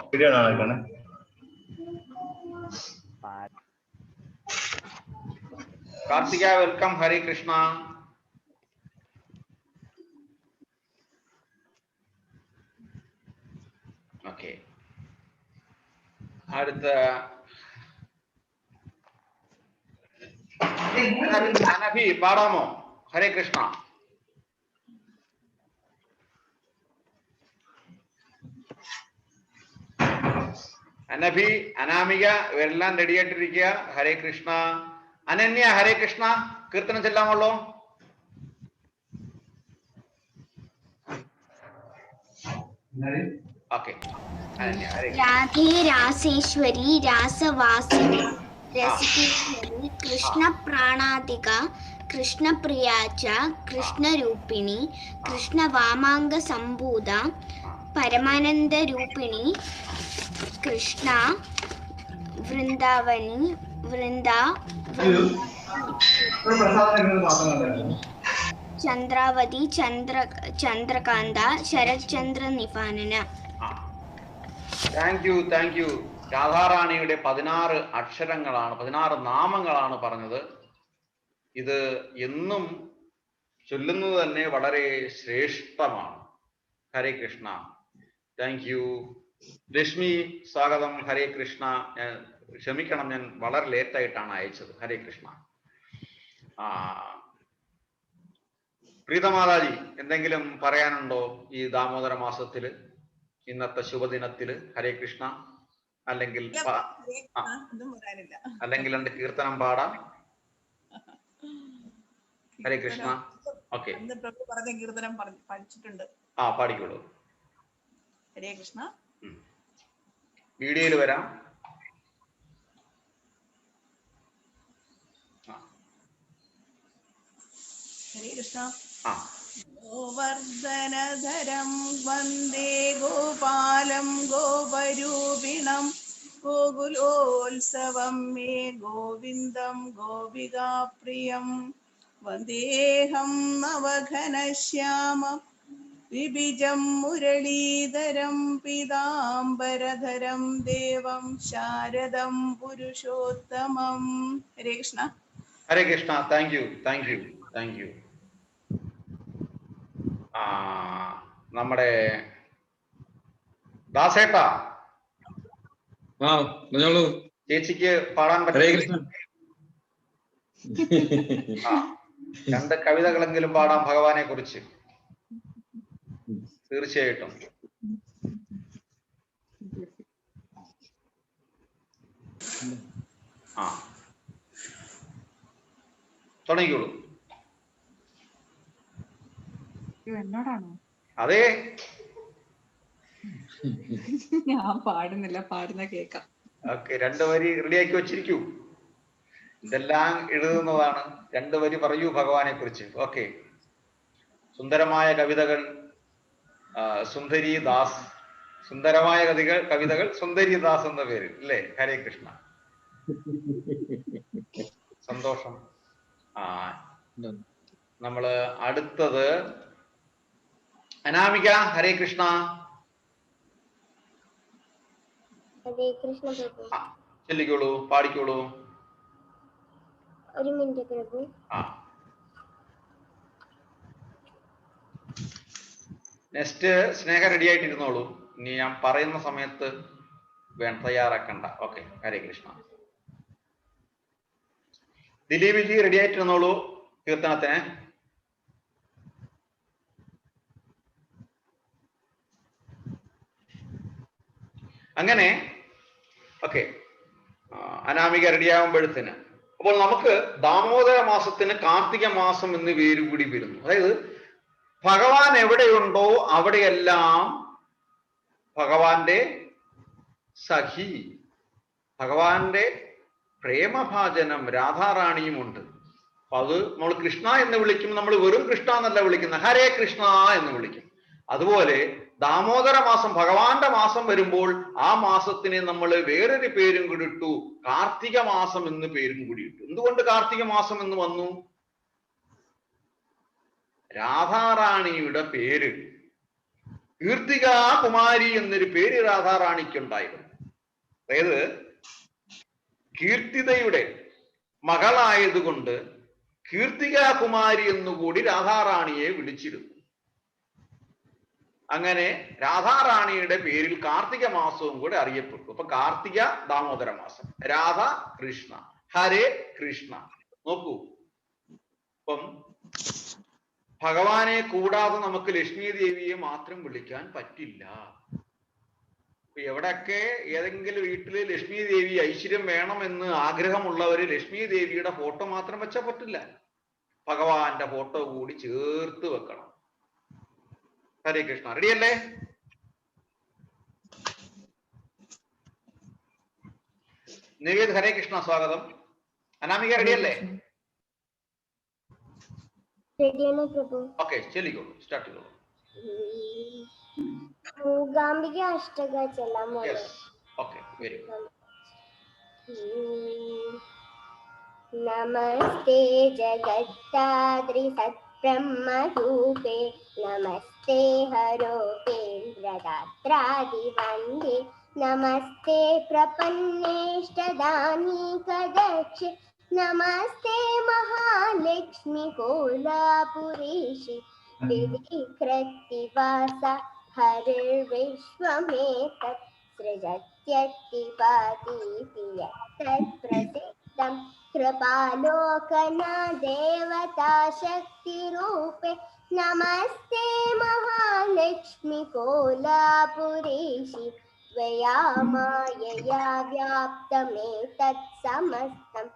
കാർത്തിക വെൽക്കം. ഹരേ കൃഷ്ണ. ഓക്കെ, അടുത്ത അനഭി പാടാമോ? ഹരേ കൃഷ്ണ. അനഭി, അനാമിക ഇവരെല്ലാം റെഡിയായിട്ടിരിക്കുക. ഹരേ കൃഷ്ണ. അനന്യ ഹരേ കൃഷ്ണ. കീർത്തനം ചെല്ലാമല്ലോ. ഓക്കെ, അനന്യ ഹരേ കൃഷ്ണ.
രാധേ രാസേശ്വരി രാസവാസിനി രസികേശ്വരി കൃഷ്ണ പ്രാണാതിക കൃഷ്ണപ്രിയാച കൃഷ്ണരൂപിണി കൃഷ്ണ വാമാംഗ സംഭൂത പരമാനന്ദ രൂപിണി കൃഷ്ണ വൃന്ദാവനി ചന്ദ്രാവതി ചന്ദ്രകാന്ത ശരത്ചന്ദ്ര നിഫാനന.
Thank you. രാധാറാണിയുടെ 16 അക്ഷരങ്ങളാണ്, 16 നാമങ്ങളാണ് പറഞ്ഞത്. ഇത് എന്നും ചൊല്ലുന്നത് തന്നെ വളരെ ശ്രേഷ്ഠമാണ്. ഹരേ കൃഷ്ണ. Thank you. ലക്ഷ്മി സ്വാഗതം. ഹരേ കൃഷ്ണ. ക്ഷമിക്കണം, ഞാൻ വളരെ ലേറ്റായിട്ടാണ് അയച്ചത്. ഹരേ കൃഷ്ണ. പ്രീതമാതാജി എന്തെങ്കിലും പറയാനുണ്ടോ ഈ ദാമോദര മാസത്തില്, ഇന്നത്തെ ശുഭദിനത്തില്? ഹരേ കൃഷ്ണ. അല്ലെങ്കിൽ എന്റെ കീർത്തനം പാടാം. ഹരേ കൃഷ്ണ. ഓക്കെ,
കീർത്തനം പഠിച്ചിട്ടുണ്ട്.
പാടിക്കോളൂ.
ഹരേ കൃഷ്ണ.
വീഡിയോയിൽ വരാം.
ഹരേ കൃഷ്ണ. ഗോവർദ്ധനധരം വന്ദേ ഗോപാലം ഗോപരൂപിണം गोकुलोत्सवं मे गोविन्दं गोपिकाप्रियं वन्देऽहं नवघनश्यामं विबिजं मुरलीधरं पीताम्बरधरं देवं शारदं पुरुषोत्तमं. Hare Krishna.
Hare Krishna. Thank you, thank you, thank you. നമ്മുടെ ദാസേട്ടാ,
ആ പറഞ്ഞോളൂ.
ചേച്ചിക്ക് പാടാൻ
ഹരേ
പറ്റില്ല?
കൃഷ്ണ.
രണ്ട് കവിതകളെങ്കിലും പാടാം ഭഗവാനെ കുറിച്ച്. തീർച്ചയായിട്ടും. ആ, തുടങ്ങിക്കോളൂ.
എന്നോടാണോ?
അതെ,
ഞാൻ പാടുന്നില്ല, പാടുന്ന കേക്കാം.
ഓക്കെ, 2 വരി റെഡിയാക്കി വെച്ചിരിക്കൂ. ഇതെല്ലാം എഴുതുന്നതാണ്. 2 വരി പറയൂ ഭഗവാനെ കുറിച്ച്. ഓക്കെ. സുന്ദരമായ കവിതകൾ സുന്ദരി ദാസ്, സുന്ദരമായ കവിതകൾ സുന്ദരി ദാസ് എന്ന പേര് അല്ലേ? ഹരേ കൃഷ്ണ. സന്തോഷം. നമ്മള് അടുത്തത് അനാമിക. ഹരേ കൃഷ്ണ. ചൊല്ലിക്കോളൂ, പാടിക്കോളൂ.
ഒരു മിനിറ്റ് പ്രഭു.
നെക്സ്റ്റ് സ്നേഹ റെഡി ആയിട്ടിരുന്നോളൂ. ഇനി ഞാൻ പറയുന്ന സമയത്ത് തയ്യാറാക്കണ്ട. ഓക്കെ. ഹരേ കൃഷ്ണ. ദിലീപ് ജി റെഡി ആയിട്ടിരുന്നോളൂ കീർത്തനത്തിന്. അങ്ങനെ ഓക്കെ, അനാമിക റെഡിയാകുമ്പോഴത്തിന് അപ്പോൾ നമുക്ക് ദാമോദര മാസത്തിന് കാർത്തിക മാസം എന്ന് പേര് കൂടി വരുന്നു. അതായത് ഭഗവാൻ എവിടെയുണ്ടോ അവിടെയെല്ലാം ഭഗവാന്റെ സഖി, ഭഗവാന്റെ പ്രേമഭാജനം രാധാറാണിയുമുണ്ട്. അപ്പൊ അത് നമ്മൾ കൃഷ്ണ എന്ന് വിളിക്കും. നമ്മൾ വെറും കൃഷ്ണ എന്നല്ല വിളിക്കുന്നത്, ഹരേ കൃഷ്ണ എന്ന് വിളിക്കും. അതുപോലെ ദാമോദര മാസം ഭഗവാന്റെ മാസം വരുമ്പോൾ ആ മാസത്തിന് നമ്മൾ വേറൊരു പേരും കൂടി ഇട്ടു, കാർത്തിക മാസം എന്ന് പേരും കൂടി ഇട്ടു. എന്തുകൊണ്ട് കാർത്തിക മാസം എന്ന് വന്നു? രാധാറാണിയുടെ പേര് കീർത്തിക കുമാരി എന്നൊരു പേര് രാധാറാണിക്കുണ്ടായിരുന്നു. അതായത് കീർത്തിതയുടെ മകളായതുകൊണ്ട് കീർത്തിക കുമാരി എന്നുകൂടി രാധാറാണിയെ വിളിച്ചിരുന്നു. അങ്ങനെ രാധാറാണിയുടെ പേരിൽ കാർത്തിക മാസവും കൂടെ അറിയപ്പെട്ടു. അപ്പൊ കാർത്തിക ദാമോദര മാസം, രാധ കൃഷ്ണ, ഹരേ കൃഷ്ണ. നോക്കൂ, ഇപ്പം ഭഗവാനെ കൂടാതെ നമുക്ക് ലക്ഷ്മി ദേവിയെ മാത്രം വിളിക്കാൻ പറ്റില്ല. എവിടെയൊക്കെ ഏതെങ്കിലും വീട്ടില് ലക്ഷ്മി ദേവി ഐശ്വര്യം വേണമെന്ന് ആഗ്രഹമുള്ളവര് ലക്ഷ്മി ദേവിയുടെ ഫോട്ടോ മാത്രം വെച്ചാൽ പറ്റില്ല, ഭഗവാന്റെ ഫോട്ടോ കൂടി ചേർത്ത് വെക്കണം. ഹരേ കൃഷ്ണ. റെഡിയല്ലേ? നിവേദ് ഹരേ കൃഷ്ണ, സ്വാഗതം. അനാമിക റെഡിയല്ലേ? ഓക്കെ, ചൊല്ലിക്കോളൂ, സ്റ്റാർട്ട് ചെയ്തോളൂ.
മൂകാംബിക അഷ്ടക ചെല്ലാമോ?
Okay, very good.
നമസ്തേ ജഗത്താദ്രി സത്ബ്രഹ്മരൂപേ നമസ്തേ ഹരോപേന്ദ്രദാത്രാദി വന്ദേ നമസ്തേ പ്രപന്നേഷ്ടദാനീകദക്ഷി നമസ്തേ മഹാലക്ഷ്മി കോലാപുരീശി വിധികൃത്തിവാസ ഹരിർവിശ്വമേതത് സൃജത്യത്തിപാതീതി യത്പ്രസിദ്ധം കൃപാലോകനാ ദേവതാ ശക്തിരൂപേ നമസ്തേ മഹാലക്ഷ്മി കോലാപുരീശി त्वया मायया व्याप्तमेतत् समस्तं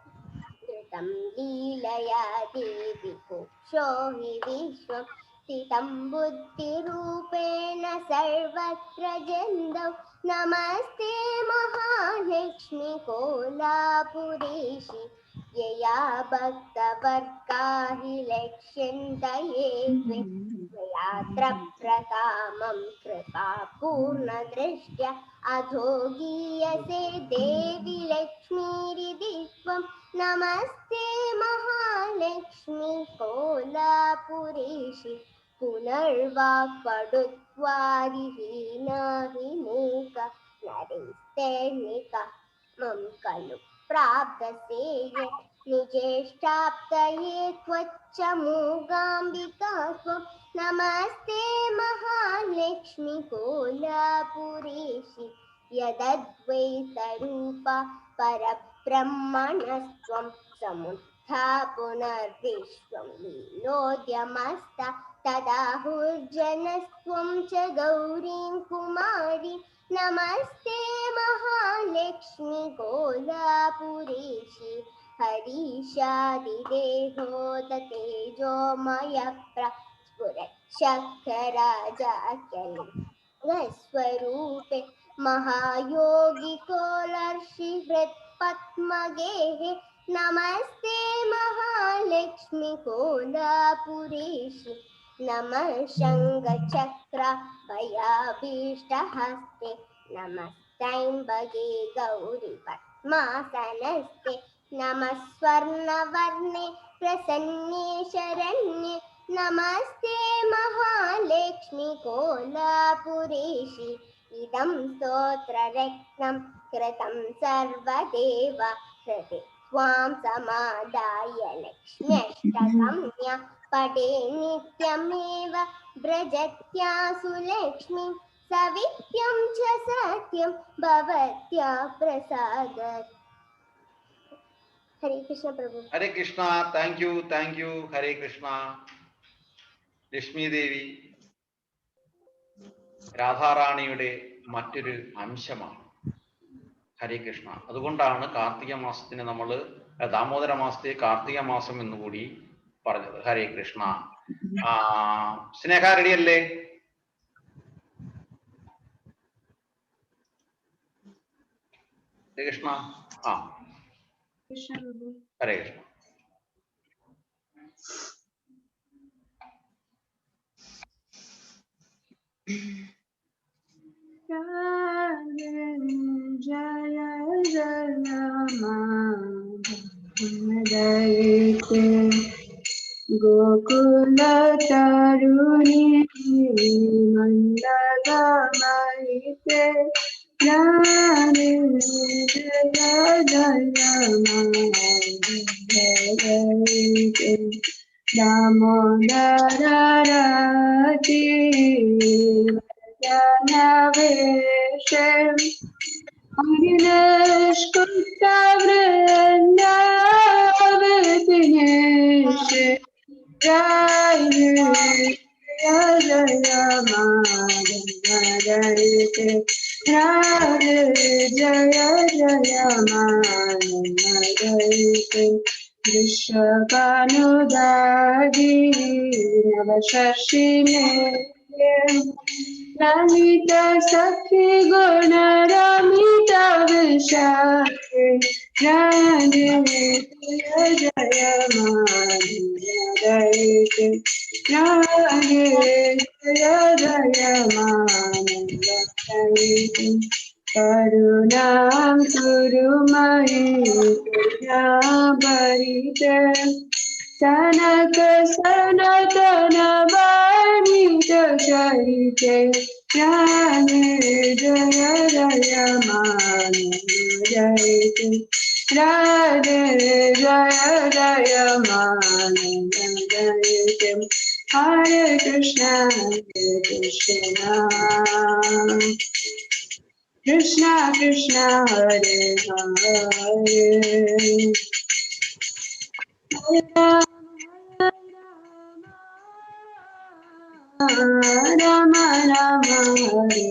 कृतं लीलया देवि कुक्षो हि विश्वं स्थितं बुद्धिरूपेण सर्वत्र जन्दौ नमस्ते महालक्ष्मी कोलापुरीशि यया भक्तवर्गा हि लक्ष्यन्ते ये यात्र प्रकामं कृपा पूर्णदृष्ट्या अधो गीयसे देवी लक्ष्मीरिति त्वं नमस्ते महालक्ष्मी कोलापुरेशि पुनर्वाक्पडुत्वादिहीना हि मूक नरैस्तेर्निका मम खलु प्राप्तसेये निजेष्टाप्तये त्वच्च मूगाम्बिका त्वं नमस्ते महालक्ष्मी कोलापुरेशि यदद्वैतरूपा परब्रह्मणस्त्वं समुत्था पुनर्विश्वं लीलोद्यमस्ता तदाहुर्जनस्त्वं च गौरीं कुमारी नमस्ते महालक्ष्मी कोलापुरेशि हरीशादिदेहोदतेजोमय प्रस्फुरच्छखराजाख्यलिङ्गस्वरूपे महायोगिकोलर्षिहृत्पद्मगेः नमस्ते महालक्ष्मी कोलापुरेशि नमः शङ्खचक्र भयाभीष्टहस्ते नमस्त्र्यम्बके गौरि पद्मासनस्ते नमः स्वर्णवर्णे प्रसन्ने शरण्ये नमस्ते महालक्ष्मी कोलापुरेशि इदं स्तोत्ररत्नं कृतं सर्वदेव हृदि त्वां समादाय लक्ष्म्यष्टकम्या पठे नित्यमेव व्रजत्यासु लक्ष्मीं सवित्यं च सत्यं भवत्या प्रसादात् हरे कृष्ण प्रभु
ഹരേ കൃഷ്ണ. Thank you. ഹരേ കൃഷ്ണ. ലക്ഷ്മി ദേവി രാധാറാണിയുടെ മറ്റൊരു അംശമാണ്. ഹരേ കൃഷ്ണ. അതുകൊണ്ടാണ് കാർത്തിക മാസത്തിന് നമ്മൾ ദാമോദര മാസത്തെ കാർത്തിക മാസം എന്നുകൂടി പറഞ്ഞത്. ഹരേ കൃഷ്ണ. സ്നേഹ റെഡിയല്ലേ? ഹരേ കൃഷ്ണ. ഹരേ കൃഷ്ണ.
जय जय गोकुल तरुणी मंडलमयिते दामोदर रति जनवेशं हरिणेशकुट वृन्दावतिनेश जय जय माधवरते राधे जय जय माधवरते वृषभानुदारी नवशशिने रमित सखी गुण रमित विशाखे राधे जय जय माधवरते राधे जय जय माधवरते करुणां कुरु मयि करुणाभरिते सनक सनातन वर्णित चरिते राधे जय जय माधवरते राधे जय जय माधवरते हरे कृष्ण कृष्ण कृष्ण हरे हरे राम राम हरे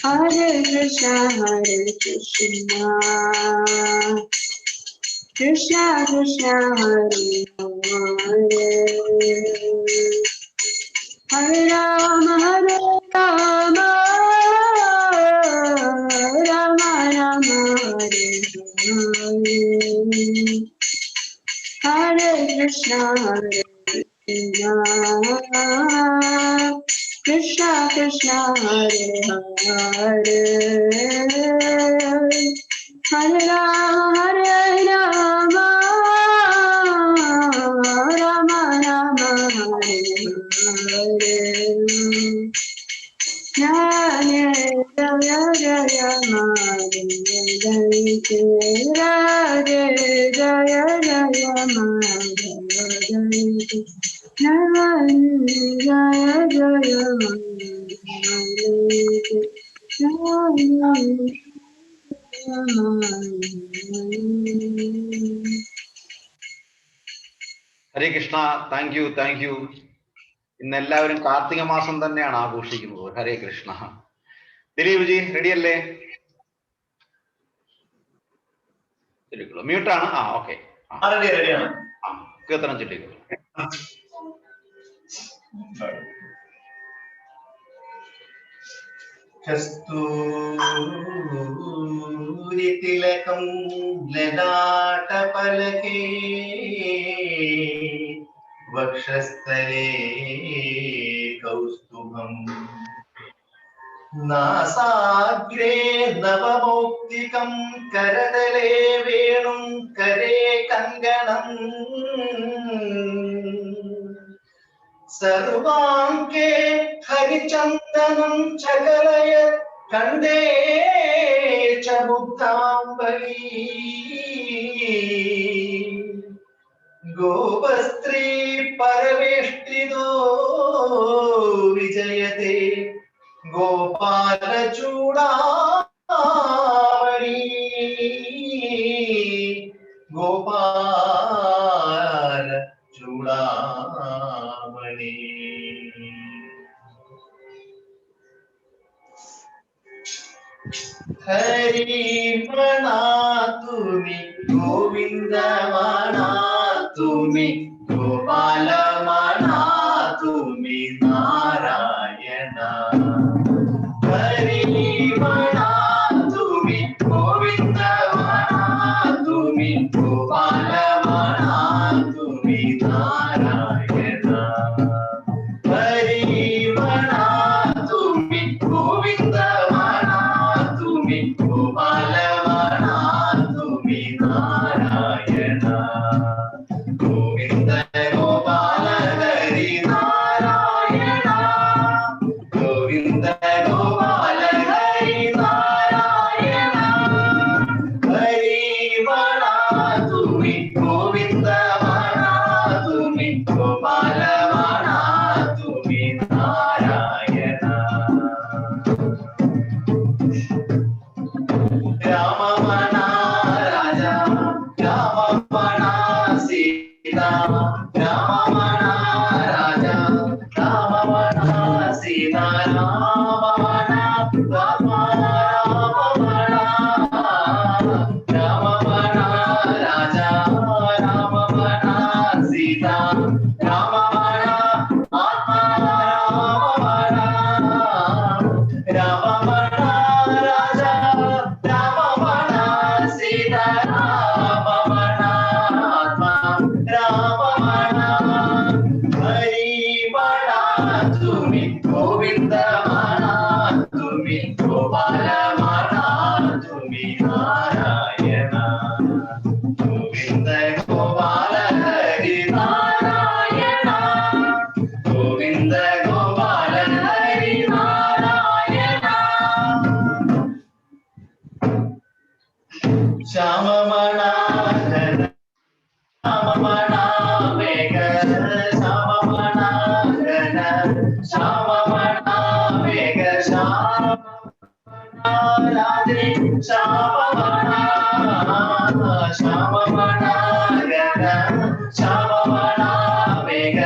हरे हरे कृष्ण कृष्ण कृष्ण हरे हरे हरे राम राम राम हरे Hare Krishna Krishna Krishna Hare Hare Hare Rama Rama Rama Hare Hare Jaya Jaya Jaya Madhya Radhe Jaya Jaya Madhya Jaya Jaya Jaya
Hare Krishna. Thank you, thank U. ഇന്ന് എല്ലാവരും കാർത്തിക മാസം തന്നെയാണ് ആഘോഷിക്കുന്നത്. ഹരേ കൃഷ്ണ. ദിലീപ് ജി റെഡി അല്ലേ? മ്യൂട്ടാണ്. ആ ഓക്കെ, കീർത്തനം ചൊല്ലിക്കോളൂ.
കസ്തൂരി തിലകം ലലാടപലകേ വക്ഷസ്ഥലേ കൗസ്തുഭം നാസാഗ്രേ നവമൗക്തികം കരതലേ വേണും കരേ കങ്കണം സർവാംഗേ ഹരിചന്ദനം ചകലയ കണ്ഠേ ച മുക്താംബരീ ഗോപസ്ത്രീ പരവേഷ്ടിതോ വിജയതേ ഗോപാലചൂഡാമണി ഗോപാല ചൂഡാമണി. ഹരി മണാതുമി ഗോവിന്ദ മണാതുമി ഗോപാല മണാതുമി നാരായണ. ഹരി മണാതുമി ഗോവിന്ദ മണാതുമി ഗോപാല മണാതുമി നാരായണ. ഹരി മണാതുമി ഗോവിന്ദ മണാതുമി ഗോപാല മണാതുമി നാരായണ. ഗോവിന്ദ ഗോപാല ഹരി നാരായണ. ഗോവിന്ദ ഗോപാല ഹരി നാരായണ. ഹരി മണാതുമി ഗോവിന്ദ മണാതുമി ഗോപാല മണാതുമി നാരായണ. രാമമണ രാജ രാമമണ സീതാ രാമമണ രാജ രാമമണ സീതാ രാമമണ രാമ രാമമണ രാമമണ രാജ രാമമണ സീതാ രാമമണ ആത്മ രാമമണ രാമമണ രാജ രാമമണ സീതാ രാമമണ ആത്മ രാമമണ. ഹരി മണാതുമി ഗോവിന്ദ മണാതുമി ഗോപാല മണാതുമി നാരായണ. ഗോവിന്ദ ഗോപാല ഹരി നാരായണ. ഗോവിന്ദ ഗോപാല ഹരി നാരായണ. ശ്യാമമണ ശ്യാമമണ വേഗ ശ്യാമമണ ഗണ ശ്യാമമണ വേഗ ശ്യാമമണ രാധേ ശ്യാമമണ ശ്യാമമണ ഗണ ശ്യാമമണ വേഗ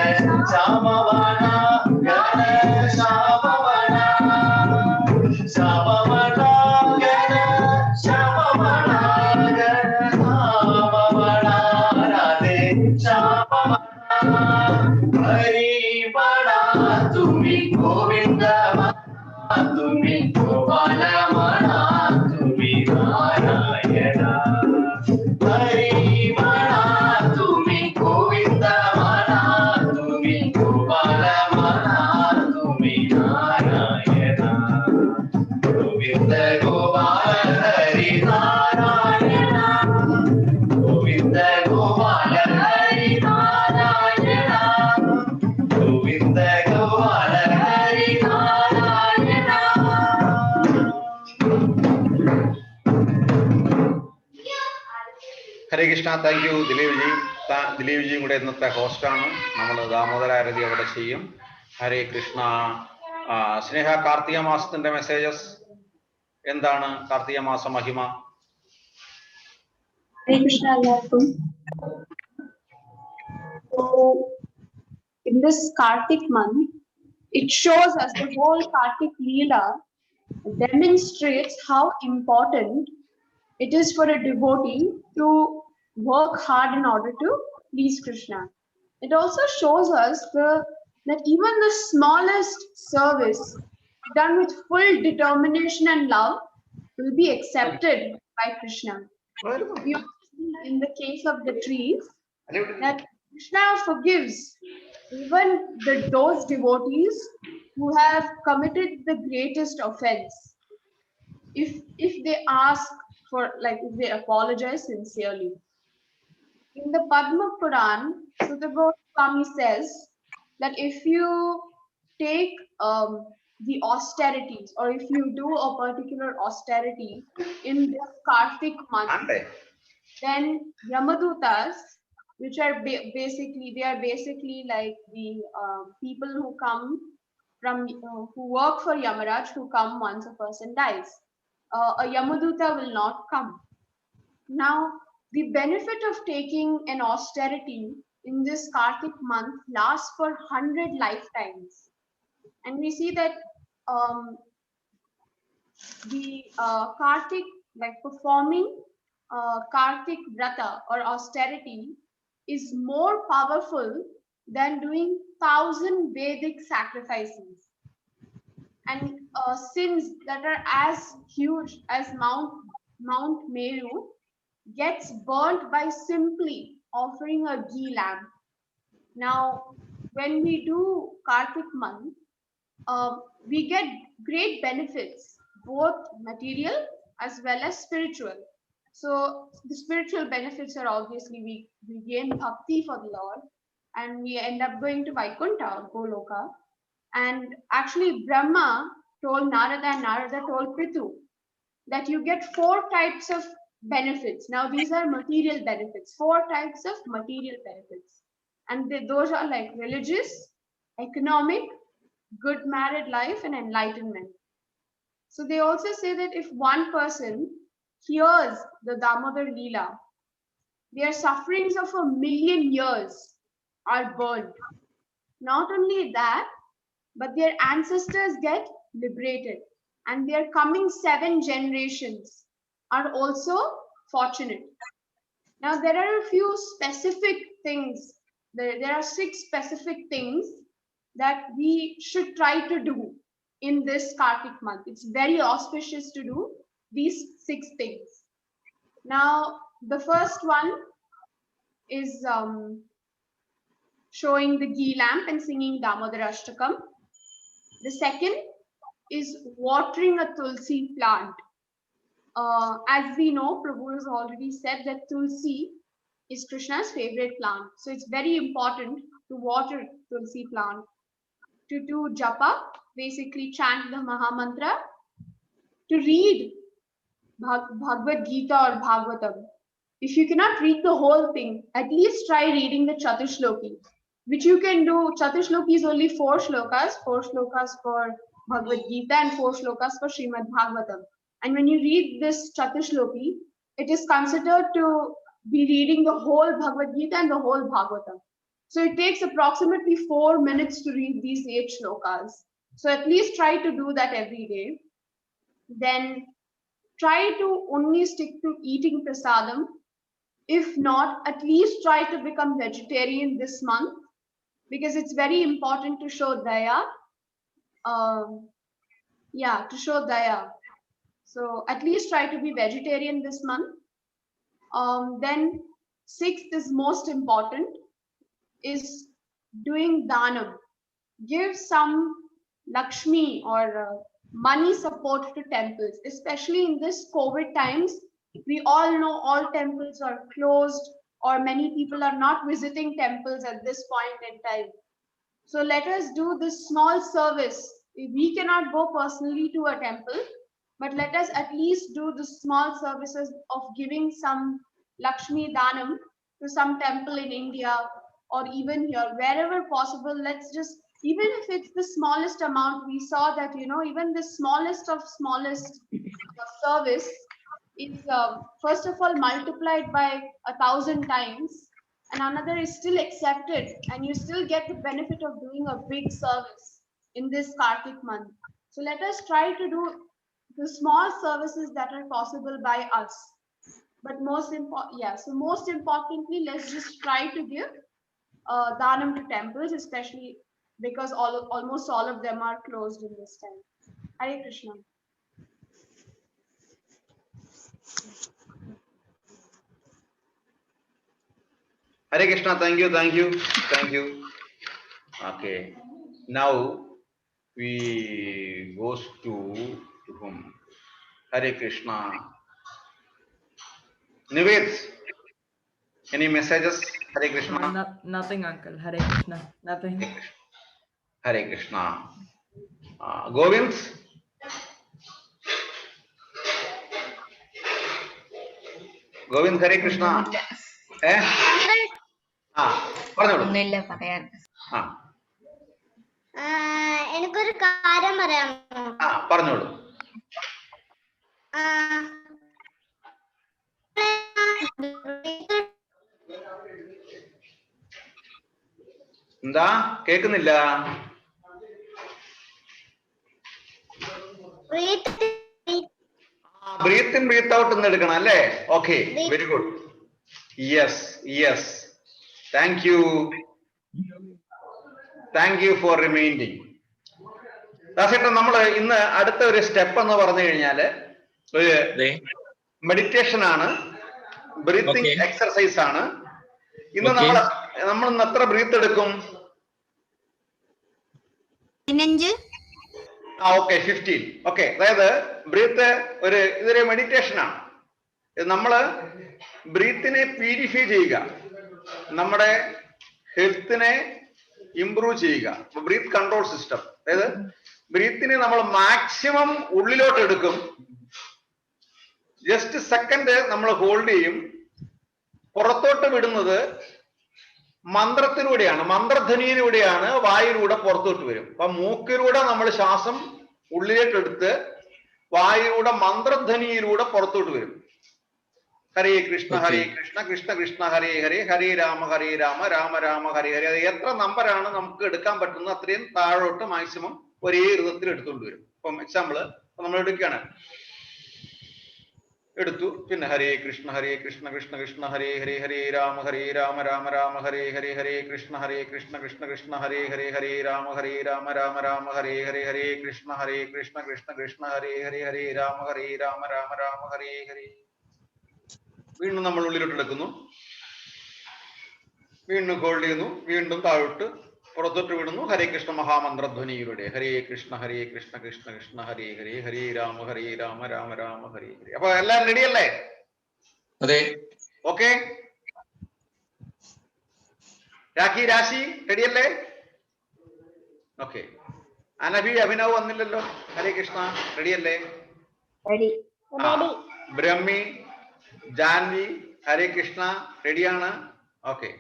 ശ്യാമമണ ഗണ ശ്യാമമണ ശ്യാമമണ ഗണ ശ്യാമമണ ഗണ ശ്യാമമണ രാധേ ശ്യാമമണ. ഹരി മണാതുമി ഗോവിന്ദ മണാതുമി ഗോപാല മണാതുമി നാരായണ. Hari
Krishna, thank you Dileep ji. ദിലീപ് ജിയും കൂടെ ഇന്നത്തെ ഹോസ്റ്റാണ്. നമ്മൾ ദാമോദരാരതി അവിടെ ചെയ്യും. ഹരേ കൃഷ്ണ. സ്നേഹ, കാർത്തിക മാസത്തിന്റെ മെസ്സേജസ് എന്താണ്? കാർത്തിക മാസ മഹിമ.
Hare Krishna എല്ലാവർക്കും. So in this Kartik month, it shows us the whole Kartik Leela demonstrates how important it is for a devotee to work hard in order to please Krishna. It also shows us that even the smallest service done with full determination and love will be accepted by Krishna. We also see in the case of the trees that Krishna forgives even those devotees who have committed the greatest offense. If they ask for, like, if they apologize sincerely. In the Padma Puran, Sutta Goswami says that if you take the austerities, or if you do a particular austerity in this Kartik month, then Yamadutas, which are basically like the people who come from who work for Yamaraj, who come once a person dies. A Yamaduta will not come. Now, the benefit of taking an austerity in this Kartik month lasts for 100 lifetimes. And we see that the Kartik, like performing Kartik Vrata or austerity, is more powerful than doing 1,000 Vedic sacrifices. And sins that are as huge as Mount Meru gets burnt by simply offering a ghee lamp. Now, when we do Kartik month, we get great benefits, both material as well as spiritual. So the spiritual benefits are obviously we gain bhakti for the Lord, and we end up going to Vaikuntha or Goloka. And actually Brahma told Narada, and Narada told Prithu that you get 4 types of benefits. Now these are material benefits, 4 types of material benefits. And those are like religious, economic, good married life, and enlightenment. So they also say that if one person hears the Damodar Leela, their sufferings of 1,000,000 years are burned. Not only that, but their ancestors get liberated, and their coming 7 generations are also fortunate. Now, there are a few specific things. There are 6 specific things that we should try to do in this Kartik month. It's very auspicious to do these 6 things. Now, the first one is showing the ghee lamp and singing Damodar Ashtakam. The second is watering a tulsi plant. As we know, Prabhu has already said that tulsi is Krishna's favorite plant. So it's very important to water tulsi plant. To do japa, basically chant the Mahamantra. To read Bhagavad Gita or Bhagavatam. If you cannot read the whole thing, at least try reading the Chatushloki, which you can do. Chatushloki is only 4 shlokas for Bhagavad Gita and 4 shlokas for Srimad Bhagavatam. And when you read this Chatushloki, it is considered to be reading the whole Bhagavad Gita and the whole Bhagavatam. So it takes approximately 4 minutes to read these 8 shlokas. So at least try to do that every day. Then try to only stick to eating prasadam. If not, at least try to become vegetarian this month, because it's very important to show daya. To show daya. So at least try to be vegetarian this month. Then 6th is most important, is doing danam. Give some Lakshmi or money support to temples, especially in this COVID times. We all know all temples are closed, or many people are not visiting temples at this point in time. So let us do this small service. We cannot go personally to a temple, but let us at least do the small services of giving some Lakshmi Danam to some temple in India or even here, wherever possible. Let's just, even if it's the smallest amount, we saw that, you know, even the smallest of smallest service is first of all multiplied by 1,000 times, and another is still accepted, and you still get the benefit of doing a big service in this Kartik month. So let us try to do the small services that are possible by us. But most importantly, let's just try to give Dhanam to temples, especially because almost all of them are closed in this time. Hare Krishna.
Hare Krishna, thank you. Okay, now we goes to whom? Hare Krishna. Nived, any messages? Hare Krishna.
Nothing, uncle. Hare Krishna. Nothing.
Hare Krishna. Govind. Govind, Hare Krishna.
ഒന്നുമില്ല പറയാൻ. എനിക്കൊരു കാര്യം പറയാമോ?
പറഞ്ഞോളൂ. എന്താ കേക്കുന്നില്ല? ബ്രീത്ത് ഇൻ ബ്രീത്ത് ഔട്ട് എന്ന് എടുക്കണം അല്ലേ? Okay, very good. Yes, thank you for reminding. ദാസേട്ടൻ, നമ്മൾ ഇന്ന് അടുത്ത ഒരു സ്റ്റെപ്പ് എന്ന് പറഞ്ഞു കഴിഞ്ഞാല് ഒരു മെഡിറ്റേഷൻ ആണ്, ബ്രീത്തിങ് എക്സർസൈസ് ആണ്. ഇന്ന് നമ്മൾ ഇന്ന് എത്ര ബ്രീത്ത് എടുക്കും?
15.
ഓക്കെ, 15. ഓക്കെ, അതായത് ബ്രീത്ത് ഇതൊരു മെഡിറ്റേഷൻ ആണ്. നമ്മള് ബ്രീത്തിനെ പ്യൂരിഫൈ ചെയ്യുക, നമ്മുടെ ഹെൽത്തിനെ ഇംപ്രൂവ് ചെയ്യുക. ബ്രീത്ത് കൺട്രോൾ സിസ്റ്റം, അതായത് ബ്രീത്തിനെ നമ്മൾ മാക്സിമം ഉള്ളിലോട്ട് എടുക്കും, ജസ്റ്റ് സെക്കൻഡ് നമ്മൾ ഹോൾഡ് ചെയ്യും, പുറത്തോട്ട് വിടുന്നത് മന്ത്രത്തിലൂടെയാണ്, മന്ത്രധ്വനിയിലൂടെയാണ്, വായിലൂടെ പുറത്തോട്ട് വരും. അപ്പൊ മൂക്കിലൂടെ നമ്മൾ ശ്വാസം ഉള്ളിലേക്ക് എടുത്ത് വായിലൂടെ മന്ത്രധ്വനിയിലൂടെ പുറത്തോട്ട് വരും. ഹരേ കൃഷ്ണ കൃഷ്ണ കൃഷ്ണ ഹരേ ഹരേ, ഹരേ രാമ രാമ രാമ ഹരേ ഹരേ. അത് എത്ര നമ്പറാണ് നമുക്ക് എടുക്കാൻ പറ്റുന്നത് അത്രയും താഴോട്ട് മാക്സിമം ഒരേ ഋതത്തിൽ എടുത്തുകൊണ്ട് വരും. ഇപ്പം എക്സാമ്പിള് നമ്മൾ എടുക്കുകയാണ്, എടുത്തു, പിന്നെ ഹരേ കൃഷ്ണ കൃഷ്ണ കൃഷ്ണ ഹരേ ഹരേ, ഹരേ രാമ രാമ രാമ ഹരേ ഹരേ, ഹരേ കൃഷ്ണ കൃഷ്ണ കൃഷ്ണ ഹരേ ഹരേ, ഹരേ രാമ രാമ രാമ ഹരേ ഹരേ, ഹരേ കൃഷ്ണ കൃഷ്ണ കൃഷ്ണ ഹരേ ഹരേ, ഹരേ രാമ രാമ ഹരേ ഹരേ. വീണ്ടും നമ്മൾ ഉള്ളിലോട്ട് എടുക്കുന്നു, വീണ്ടും ഹോൾഡ് ചെയ്യുന്നു, വീണ്ടും താഴോട്ട് പുറത്തോട്ട് വിടുന്നു. ഹരേ കൃഷ്ണ മഹാമന്ത്രധ്വനിയിലൂടെ ഹരേ കൃഷ്ണ കൃഷ്ണ കൃഷ്ണ ഹരേ ഹരേ, ഹരേ രാമ രാമ രാമ ഹരേ ഹരേ. അപ്പൊ എല്ലാം റെഡി അല്ലേ?
അതെ.
ഓക്കെ, രാശി റെഡി അല്ലേ? ഓക്കെ. അനഭി, അഭിനവ് വന്നില്ലല്ലോ. ഹരേ കൃഷ്ണ റെഡി അല്ലേ? ബ്രഹ്മി, ജാൻവി, ഹരേ കൃഷ്ണ റെഡിയാണ്. ഓക്കെ,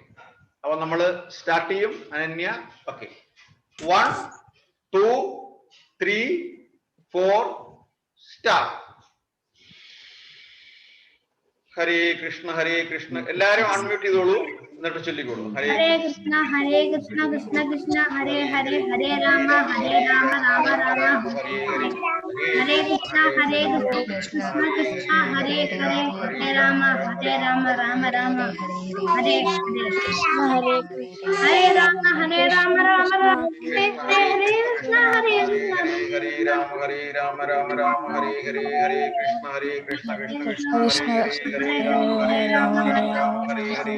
അപ്പൊ നമ്മള് സ്റ്റാർട്ട് ചെയ്യും. അനന്യ, ഓക്കെ. 1 2 3 4 സ്റ്റാർട്ട്. ഹരേ കൃഷ്ണ. എല്ലാരും അൺമ്യൂട്ട് ചെയ്തോളൂ, എന്നിട്ട് ചൊല്ലിക്കോളൂ. ഹരേ കൃഷ്ണ കൃഷ്ണ കൃഷ്ണ ഹരേ ഹരേ, ഹരേ രാമ രാമ രാമ ഹരേ ഹരേ, ഹരേ കൃഷ്ണ കൃഷ്ണ കൃഷ്ണ ഹരേ ഹരേ, ഹരേ രാമ രാമ രാമ ഹരേ ഹരേ, ഹരേ രാമ രാമ രാമ ഹരേ ഹരേ, ഹരേ കൃഷ്ണ ഹരേ രാമ രാമ ഹരേ ഹരേ, ഹരേ കൃഷ്ണ കൃഷ്ണ കൃഷ്ണ ഹരേ രാമ ഹരേ ഹരേ,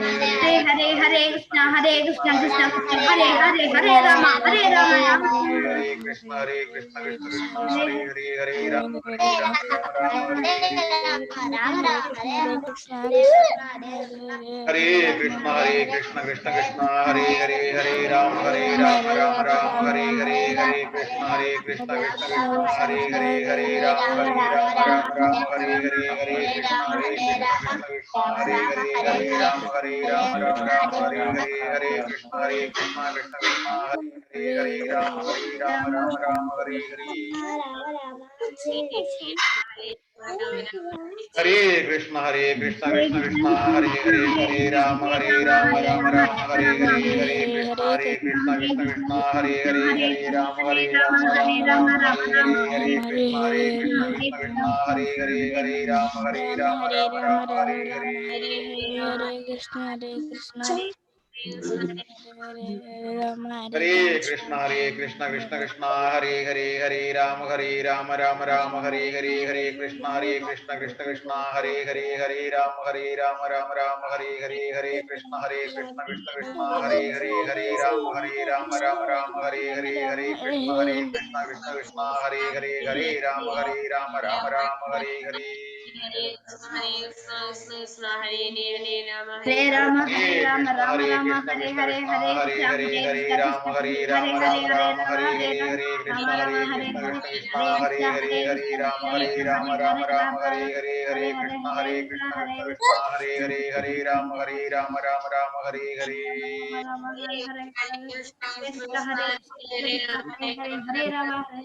ഹരേ ഹരേ കൃഷ്ണ കൃഷ്ണ കൃഷ്ണ ഹരേ ഹരേ, ഹരേ രാമ രാമ ഹരേ കൃഷ്ണ കൃഷ്ണ കൃഷ്ണ ഹരേ ഹരേ, ഹരേ രാമ ഹരേ കൃഷ്ണ കൃഷ്ണ കൃഷ്ണ ഹരേ ഹരേ, ഹരേ രാമ രാമ രാമ ഹരേ ഹരേ, ഹരേ Hare Krishna Krishna Krishna Hare Hare Hare Rama Rama Rama Hare Hare Hare Krishna Krishna Krishna Hare Hare Hare Rama Rama Hare Hare Hare Krishna Krishna Krishna Hare Hare Rama Rama Hare Hare Hare Krishna Krishna Krishna Hare Hare Hare Rama Rama Hare Hare Hare Krishna Krishna Krishna Hare Hare Hare Rama Rama Hare Hare Krishna Krishna Krishna Hare Hare Hare Rama Rama Hare Hare Hare Krishna Krishna Krishna Hare Hare Hare Rama Rama Hare Hare Hare Krishna Krishna Krishna Hare Hare Hare Rama Rama Hare Hare Hare Krishna Krishna Krishna Hare Hare Hare Rama Rama Hare Hare Hare Krishna Krishna Hare Hare Hare Rama Rama Hare Hare
Hare Rama Hare Rama Rama Rama Hare Hare Hare Krishna Hare Krishna Krishna Hare Hare Hare Rama Hare Rama Rama Rama Hare Hare Hare Krishna Hare Rama Hare Hare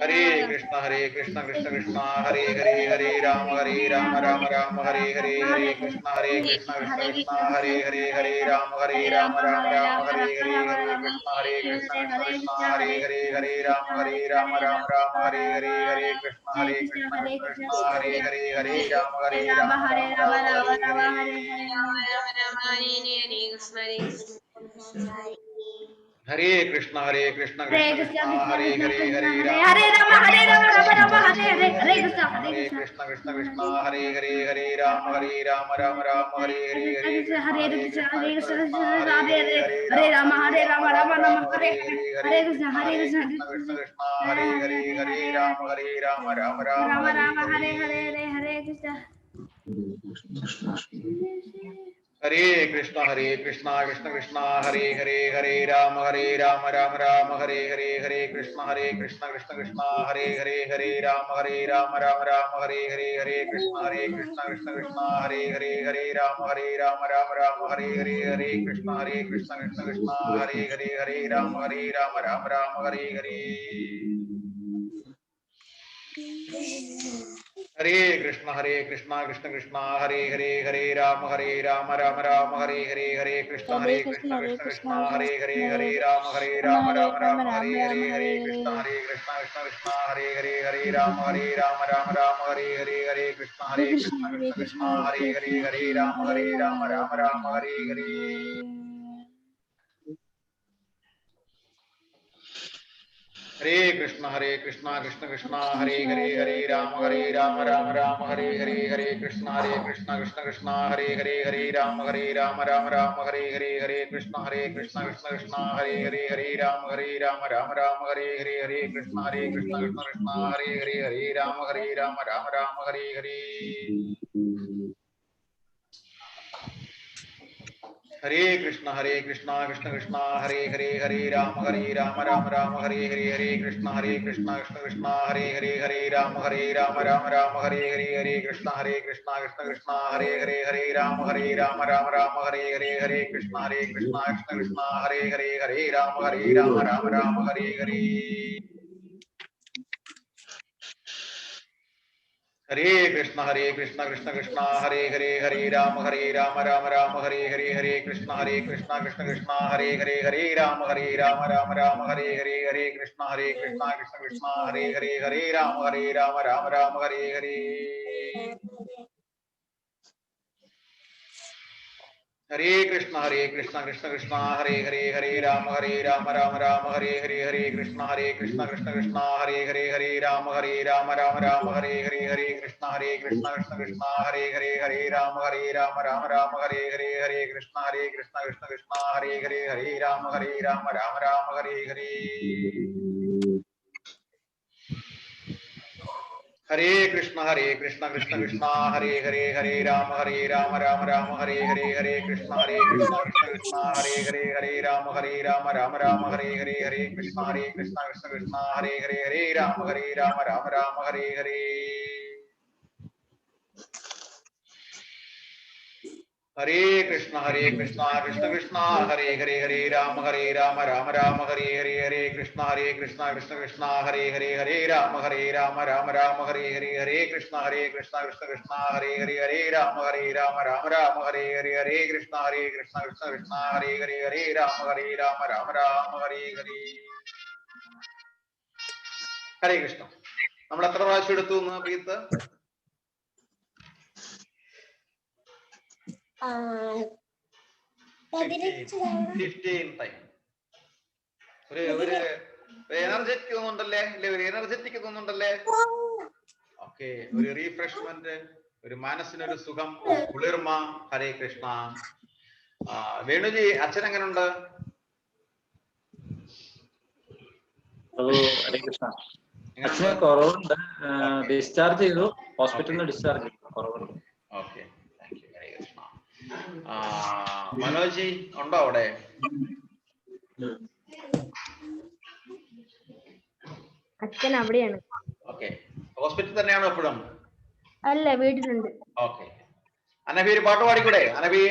Hare Krishna Hare Krishna Hare Krishna Hare Hare Rama Rama Hare Hare Hare Krishna Krishna Krishna Hare Hare Hare Rama Rama Hare Hare Hare Krishna Krishna Krishna Hare Hare Hare Rama Rama Hare Hare Hare Krishna Krishna Krishna Hare Hare Hare Rama Rama Hare Hare Hare Krishna Krishna Krishna Hare Hare Hare Rama Rama Hare Krishna Krishna Krishna Hare Hare Hare Rama Rama Hare Hare Krishna Krishna Krishna Hare Hare Hare Rama Rama Hare Hare Hare Krishna Hare Rama Rama Hare Hare Hare Krishna Krishna Krishna Hare Hare Hare Rama Rama Hare Hare Hare Krishna Krishna Krishna Hare Hare Hare Rama Rama Hare Hare Hare Krishna Krishna Krishna Hare Hare Hare Rama Rama Hare Hare Hare Krishna Krishna Krishna Hare Hare Hare Rama Rama Hare Hare Hare Krishna Krishna Krishna Hare Hare Hare Rama Rama Hare Hare Hare Krishna Krishna Krishna Hare Hare Hare Rama Rama Hare Hare Hare Krishna Krishna Krishna Hare Hare Hare Rama Rama Hare Hare Hare Krishna Krishna Krishna Hare Hare Hare Rama Rama Hare Hare Hare Krishna Krishna Krishna Hare Hare Hare Rama Rama Hare Hare Hare Krishna Krishna Krishna Hare Hare Hare Rama Rama Hare Hare Hare Krishna Krishna Krishna Hare Hare Hare Rama Rama Hare Hare Hare Krishna Krishna Krishna Hare Hare Hare Rama Rama Hare Hare Hare Krishna Krishna Krishna Hare Hare Hare Rama Rama Hare Hare Hare Krishna Krishna Krishna Hare Hare Hare Rama Rama Hare Hare Hare Krishna Krishna Krishna Hare Hare Hare Rama Rama Hare Hare Hare Krishna Krishna Krishna Hare Hare Hare Rama Rama Hare Hare Hare Krishna Krishna Krishna Hare Hare Hare Rama Rama Hare Hare Hare Krishna Krishna Krishna Hare Hare Hare Rama Rama Hare Hare Hare Krishna Krishna Krishna Hare Hare Hare Rama Rama Hare Hare Hare Krishna Krishna Krishna Hare Hare Hare Rama Rama Hare Hare Hare Krishna Krishna Krishna Hare Hare Hare Rama Rama Hare Hare Hare Krishna Krishna Krishna Hare Hare Hare Rama Rama Hare Hare Hare Krishna Krishna Krishna Hare Hare Hare Rama Rama Hare Hare Hare Krishna Krishna Krishna Hare Hare Hare Rama Rama Hare Hare ഹരേ കൃഷ്ണ കൃഷ്ണ കൃഷ്ണ ഹരേ ഹരേ ഹരേ രാമ രാമ രാമ ഹരേ ഹരേ ഹരേ കൃഷ്ണ കൃഷ്ണ കൃഷ്ണ ഹരേ രാമ രാമ രാമ ഹരേ ഹരേ കൃഷ്ണ കൃഷ്ണ കൃഷ്ണ ഹരേ ഹരേ രാമ രാമ രാമ ഹരേ ഹരേ. ഹരേ കൃഷ്ണ കൃഷ്ണ കൃഷ്ണ ഹരേ ഹരേ രാമ രാമ രാമ ഹരേ ഹരേ കൃഷ്ണ കൃഷ്ണ കൃഷ്ണ ഹരേ രാമ രാമ രാമ ഹരേ ഹരേ കൃഷ്ണ കൃഷ്ണ കൃഷ്ണ ഹരേ രാമ രാമ ഹരേ ഹരേ കൃഷ്ണ കൃഷ്ണ കൃഷ്ണ ഹരേ രാമ രാമ രാമ ഹരേ ഹരേ. ഹരേ കൃഷ്ണ. നമ്മൾ എത്ര പ്രാവശ്യം എടുത്തു എന്ന് പ്രീത്ത്? 15 ടൈം. ഒരു എനർജറ്റിക് തോന്നുന്നുണ്ടല്ലേ? ഒരു എനർജറ്റിക് തോന്നുന്നുണ്ടല്ലേ? ഓക്കെ, ഒരു റീഫ്രഷ്മെന്റ്, ഒരു മനസ്സിനൊരു സുഖം, കുളിർമ. ഹരേ കൃഷ്ണ. വേണുജി, അച്ഛൻ എങ്ങനെയുണ്ട്?
ഹരേ കൃഷ്ണ. അച്ഛന് കുറവുണ്ട്, ഡിസ്ചാർജ് ചെയ്തു, ഹോസ്പിറ്റലിൽ നിന്ന് ഡിസ്ചാർജ് ചെയ്തു, കുറവുണ്ട്.
Okay, thank you. Hare Krishna. Manoji ഉണ്ടോ അവിടെ?
അച്ഛൻ അവിടെയാണ്.
ഓക്കെ, ഹോസ്പിറ്റൽ തന്നെയാണോ എപ്പോഴും?
അല്ല, വീട്ടിലുണ്ട്.
ഓക്കെ. അനബി ഒരു പാട്ട് പാടിക്കൂടെ? അനബി,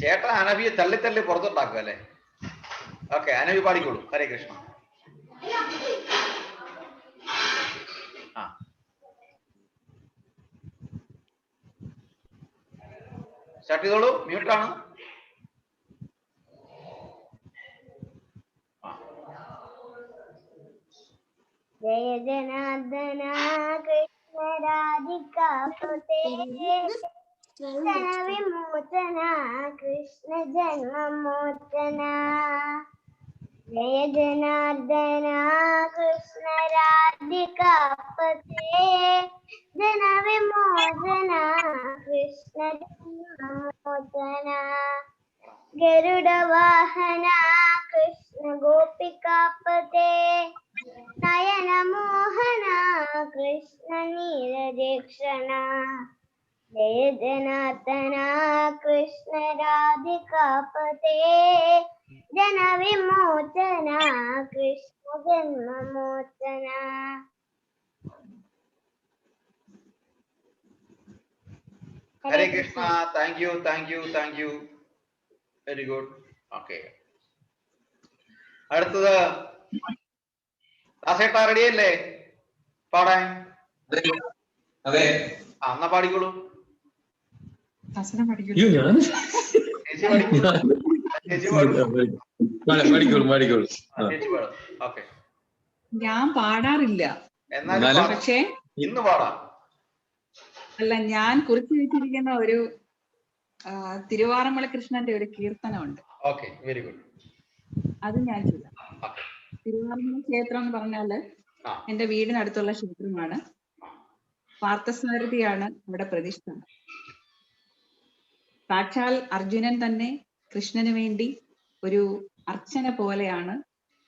ചേട്ടൻ അനബിയെ തള്ളി തള്ളി പുറത്തുണ്ടാക്കുക അല്ലേ? ഓക്കെ, അനബി പാടിക്കോളൂ. ഹരേ കൃഷ്ണ. സ്റ്റാർട്ട് ചെയ്തോളൂ, മ്യൂട്ടാണ്.
ജയ ജനാർദ്ദന കൃഷ്ണ രാധികാപതേ വിമോചന കൃഷ്ണ ജന്മമോചന. ജയ ജനാർദ്ദന കൃഷ്ണ രാധികാപതേ ജന വിമോചന കൃഷ്ണ ജന്മമോചന. ഗരുഡ വാഹന കൃഷ്ണ ഗോപികാപതേ നയന മോഹന കൃഷ്ണ നീരജക്ഷണ. ജയ ജനാർദ്ദന കൃഷ്ണ രാധികാപതേ ജന വിമോചന കൃഷ്ണ ജന്മമോചന.
Hare Krishna. Thank you, thank you, thank you. Very good. Okay, അടുത്തത് ദാസേട്ടാ, റെഡിയല്ലേ പാടാൻ? എന്നാ പാടിക്കോളൂ.
ഞാൻ പാടാറില്ല, പക്ഷേ
ഇന്ന് പാടാം.
അല്ല, ഞാൻ കുറിച്ച് വെച്ചിരിക്കുന്ന ഒരു തിരുവാറന്മുള കൃഷ്ണന്റെ ഒരു കീർത്തനമുണ്ട്.
Okay, very good.
അത് ഞാൻ ചെയ്യാം. തിരുവാറന്മുള ക്ഷേത്രം എന്ന് പറഞ്ഞാല് എന്റെ വീടിനടുത്തുള്ള ക്ഷേത്രമാണ്. പാർത്ഥസാരഥിയാണ് അവിടെ പ്രതിഷ്ഠ. സാക്ഷാൽ അർജുനൻ തന്നെ കൃഷ്ണന് വേണ്ടി ഒരു അർച്ചന പോലെയാണ്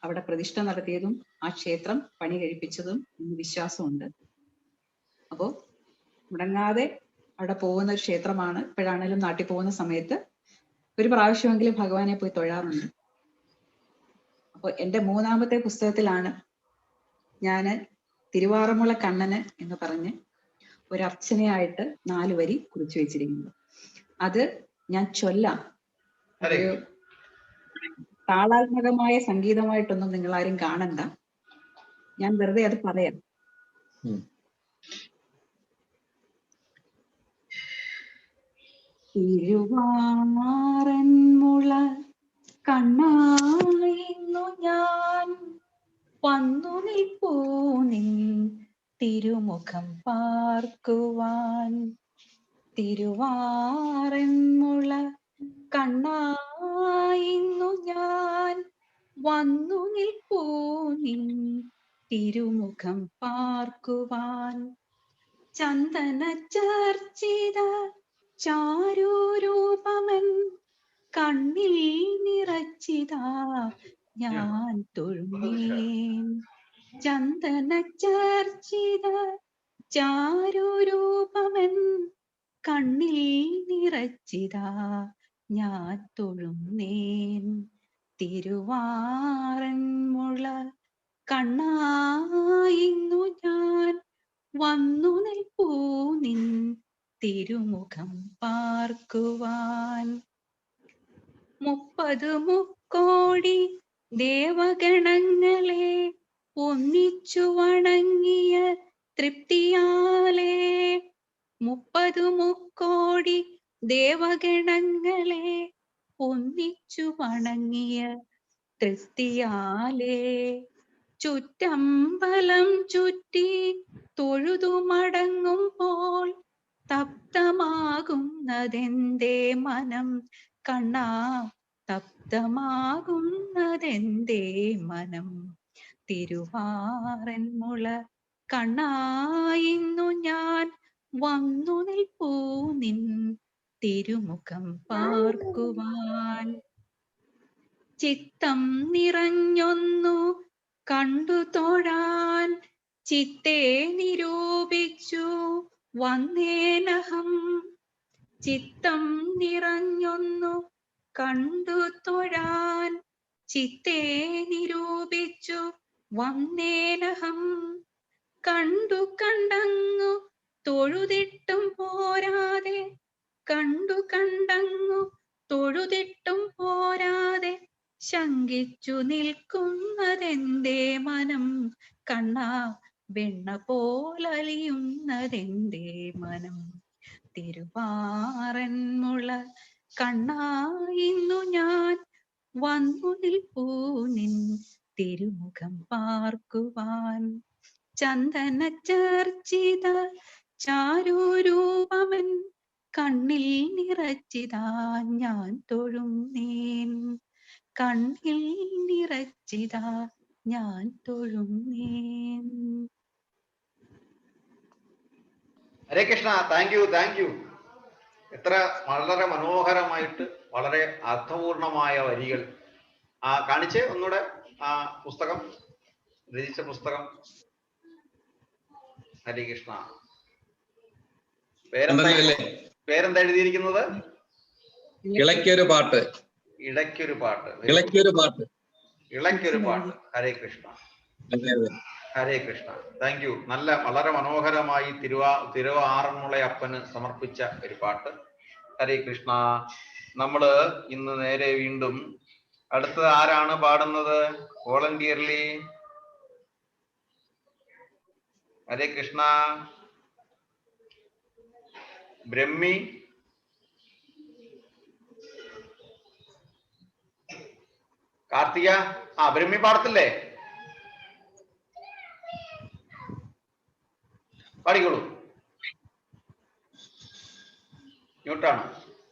അവിടെ പ്രതിഷ്ഠ നടത്തിയതും ആ ക്ഷേത്രം പണി കഴിപ്പിച്ചതും എന്ന് വിശ്വാസമുണ്ട്. അപ്പോ മുടങ്ങാതെ അവിടെ പോകുന്ന ഒരു ക്ഷേത്രമാണ്. എപ്പോഴാണേലും നാട്ടിൽ പോകുന്ന സമയത്ത് ഒരു പ്രാവശ്യമെങ്കിലും ഭഗവാനെ പോയി തൊഴാറുണ്ട്. അപ്പോൾ എൻ്റെ 3ാമത്തെ പുസ്തകത്തിലാണ് ഞാന് തിരുവാറന്മുള കണ്ണന് എന്ന് പറഞ്ഞ് ഒരു അർച്ചനയായിട്ട് 4 വരി കുറിച്ചു വെച്ചിരിക്കുന്നത്. അത് ഞാൻ ചൊല്ലാം. ഒരു താളാത്മകമായ സംഗീതമായിട്ടൊന്നും നിങ്ങൾ ആരും കാണണ്ട, ഞാൻ വെറുതെ അത് പറയാം. തിരുവാറന്മുള കണ്ണായിന്നു ഞാൻ വന്നു നിൽപ്പൂ നിൻ തിരുമുഖം പാർക്കുവാൻ. തിരുവാറന്മുള കണ്ണായിന്നു ഞാൻ വന്നു നിൽപ്പൂ നിൻ തിരുമുഖം പാർക്കുവാൻ. ചന്ദന ചർച്ചിത ചാരൂരൂപമൻ കണ്ണിൽ നിറച്ചിതാ ഞാൻ തൊഴുന്നേൻ. ചന്ദന ചർച്ചിത ചാരുരൂപമൻ കണ്ണിൽ നിറച്ചിതാ ഞാൻ തൊഴുന്നേൻ. തിരുവാറന്മുള കണ്ണായിന്നു ഞാൻ വന്നു നിൽപ്പൂ നിൻ തിരുമുഖം പാർക്കുവാൻ. 30 മുക്കോടി ദേവഗണങ്ങളെ ഒന്നിച്ചു വണങ്ങിയ തൃപ്തിയാലേ, 30 മുക്കോടി ദേവഗണങ്ങളെ ഒന്നിച്ചു വണങ്ങിയ തൃപ്തിയാലേ, ചുറ്റമ്പലം ചുറ്റി തൊഴുതു മടങ്ങുമ്പോൾ തപ്തമാകുന്നതെന്തേ മനം കണ്ണാ, തപ്തമാകുന്നതെന്തേ മനം. തിരുവാറന്മുള കണ്ണായിന്നു ഞാൻ വന്നു നിൽപ്പൂ നിൻ തിരുമുഖം പാർക്കുവാൻ. ചിത്തം നിറഞ്ഞൊന്നു കണ്ടു തൊഴാൻ ചിത്തേ നിരൂപിച്ചു വന്നേനഹം. ചിത്തം നിറഞ്ഞൊന്നു കണ്ടു തൊഴാൻ ചിത്തേ നിരൂപിച്ചു വന്നേനഹം. കണ്ടു കണ്ടങ്ങു തൊഴുതിട്ടും പോരാതെ, കണ്ടു കണ്ടങ്ങു തൊഴുതിട്ടും പോരാതെ ശങ്കിച്ചു നിൽക്കുന്നതെന്തേ മനം കണ്ണാ, വെണ്ണ പോലലിയുന്നതെന്തേ മനം. തിരുവാറന്മുള കണ്ണായിന്നു ഞാൻ വന്നു നിൽപ്പൂ നിൻ തിരുമുഖം പാർക്കുവാൻ. ചന്ദന ചർച്ചിത ചാരുരൂപമൻ കണ്ണിൽ നിറച്ചിതാ ഞാൻ തൊഴുന്നേൻ. കണ്ണിൽ നിറച്ചിതാ ഞാൻ തൊഴുന്നേൻ.
Hare Krishna. Thank you, thank you. എത്ര വളരെ മനോഹരമായിട്ട് വളരെ അർത്ഥപൂർണമായ വരികൾ. കാണിച്ച് ഒന്നുകൂടെ ആ പുസ്തകം, രചിച്ച പുസ്തകം. ഹരേ കൃഷ്ണ. പേരെന്താ എഴുതിയിരിക്കുന്നത്?
ഇളയ്ക്കൊരു പാട്ട്.
ഇടയ്ക്കൊരു പാട്ട്.
ഇളയ്ക്കൊരു പാട്ട്.
ഇളയ്ക്കൊരു പാട്ട്. ഹരേ കൃഷ്ണ. ഹരേ കൃഷ്ണ. Thank you. നല്ല വളരെ മനോഹരമായി തിരുവാറന്മുളയപ്പന് സമർപ്പിച്ച ഒരു പാട്ട്. ഹരേ കൃഷ്ണ. നമ്മള് ഇന്ന് നേരെ വീണ്ടും അടുത്തത് ആരാണ് പാടുന്നത്? വോളണ്ടിയർലി. ഹരേ കൃഷ്ണ. ബ്രഹ്മി. കാർത്തിക. ബ്രഹ്മി പാടത്തില്ലേ? പാടിക്കോളൂ. മ്യൂട്ടാണ്.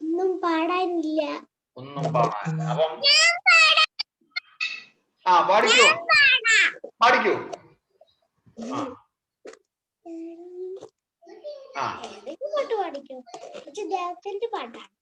ഒന്നും പാടാനില്ല.
ഒന്നും പാടാൻ. അപ്പം പാടിക്കൂ, പാടിക്കൂ.
പാട്ട് പാടിക്കോ. ദേവത്തിന്റെ പാട്ടാണ്.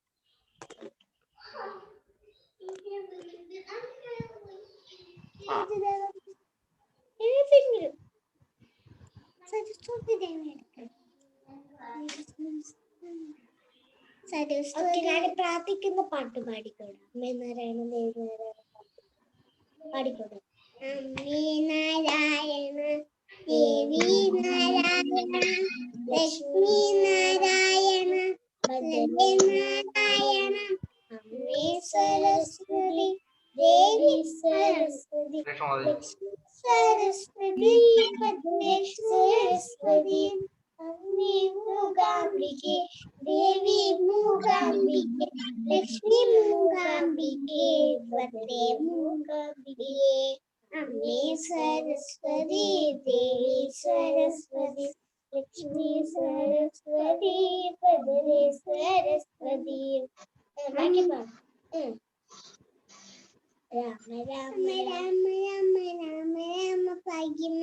സരസ്വതി പ്രാർത്ഥിക്കുന്ന പാട്ട് പാടിക്കോളൂ. അമ്മേ നാരായണ ദേവി നാരായണ പാടിക്കോളൂ. അമ്മേ നാരായണ ദേവി നാരായണ ലക്ഷ്മി നാരായണ ഭദ്രേ നാരായണ അമ്മേ സരസ്വതി ദേവി സരസ്വതി ലക്ഷ്മി സരസ്വതി ഭദ്രേ സരസ്വതി അമ്മേ മൂകാംബികെ ദേവി മൂകാംബികെ ലക്ഷ്മി മൂകാംബികെ ഭദ്രേ മൂകാംബികെ അമ്മേ സരസ്വതി ദേവി സരസ്വതി ലക്ഷ്മി സരസ്വതി ഭദ്രേ സരസ്വതി. രാമ രാമ രാമ രാമ രാമ രാമ പാകിമ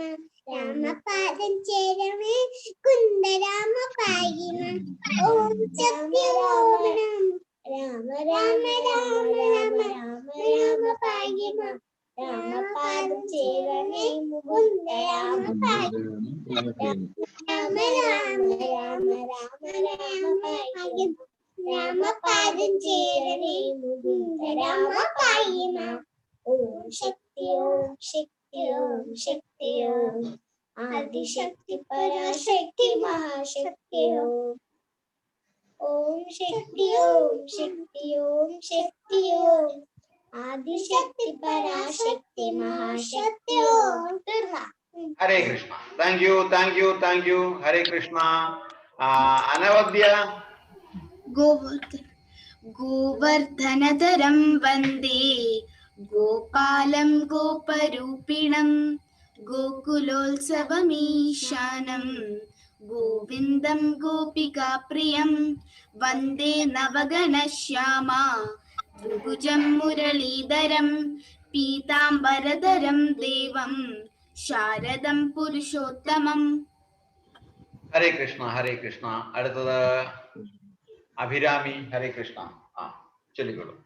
രാമപാദം ചേരമേ കുന്ദരാമ പാകിമ ഓം ശക്തി ഓം രാമ രാമ രാമ രാമ രാമ രാമ പാകിമ രാമപാദം ചേരമേ കുന്ദരാമ രാമപാദം ചേരണേ രാമ പായിമ. ഓം ശക്തി ഓം ശക്തി ഓം ശക്തി ഓം ആദിശക്തി പരാശക്തി മഹാശക്തി ഓം. ഓം ശക്തി ഓം ശക്തി ഓം ശക്തി ഓം ആദിശക്തി പരാശക്തി മഹാശക്തി ഓം. തീർന്ന.
Hare Krishna. Thank you, thank you, thank you. Hare Krishna. Anavadya.
ഗോവർദ്ധനതരം വന്ദേ ഗോപാലം ഗോപരൂപിണം ഗോകുലോത്സവമീശാനം ഗോവിന്ദം ഗോപികാപ്രിയം വന്ദേ നവഗണശ്യാമ ത്രിഭുജം മുരളീധരം പീതാംബരധരം ദേവം ശാരദം പുരുഷോത്തമം.
ഹരേ കൃഷ്ണ, ഹരേ കൃഷ്ണ. അടുത്തത് അഭിരാമി. ഹരേ കൃഷ്ണ. ചൊല്ലിക്കോളൂ.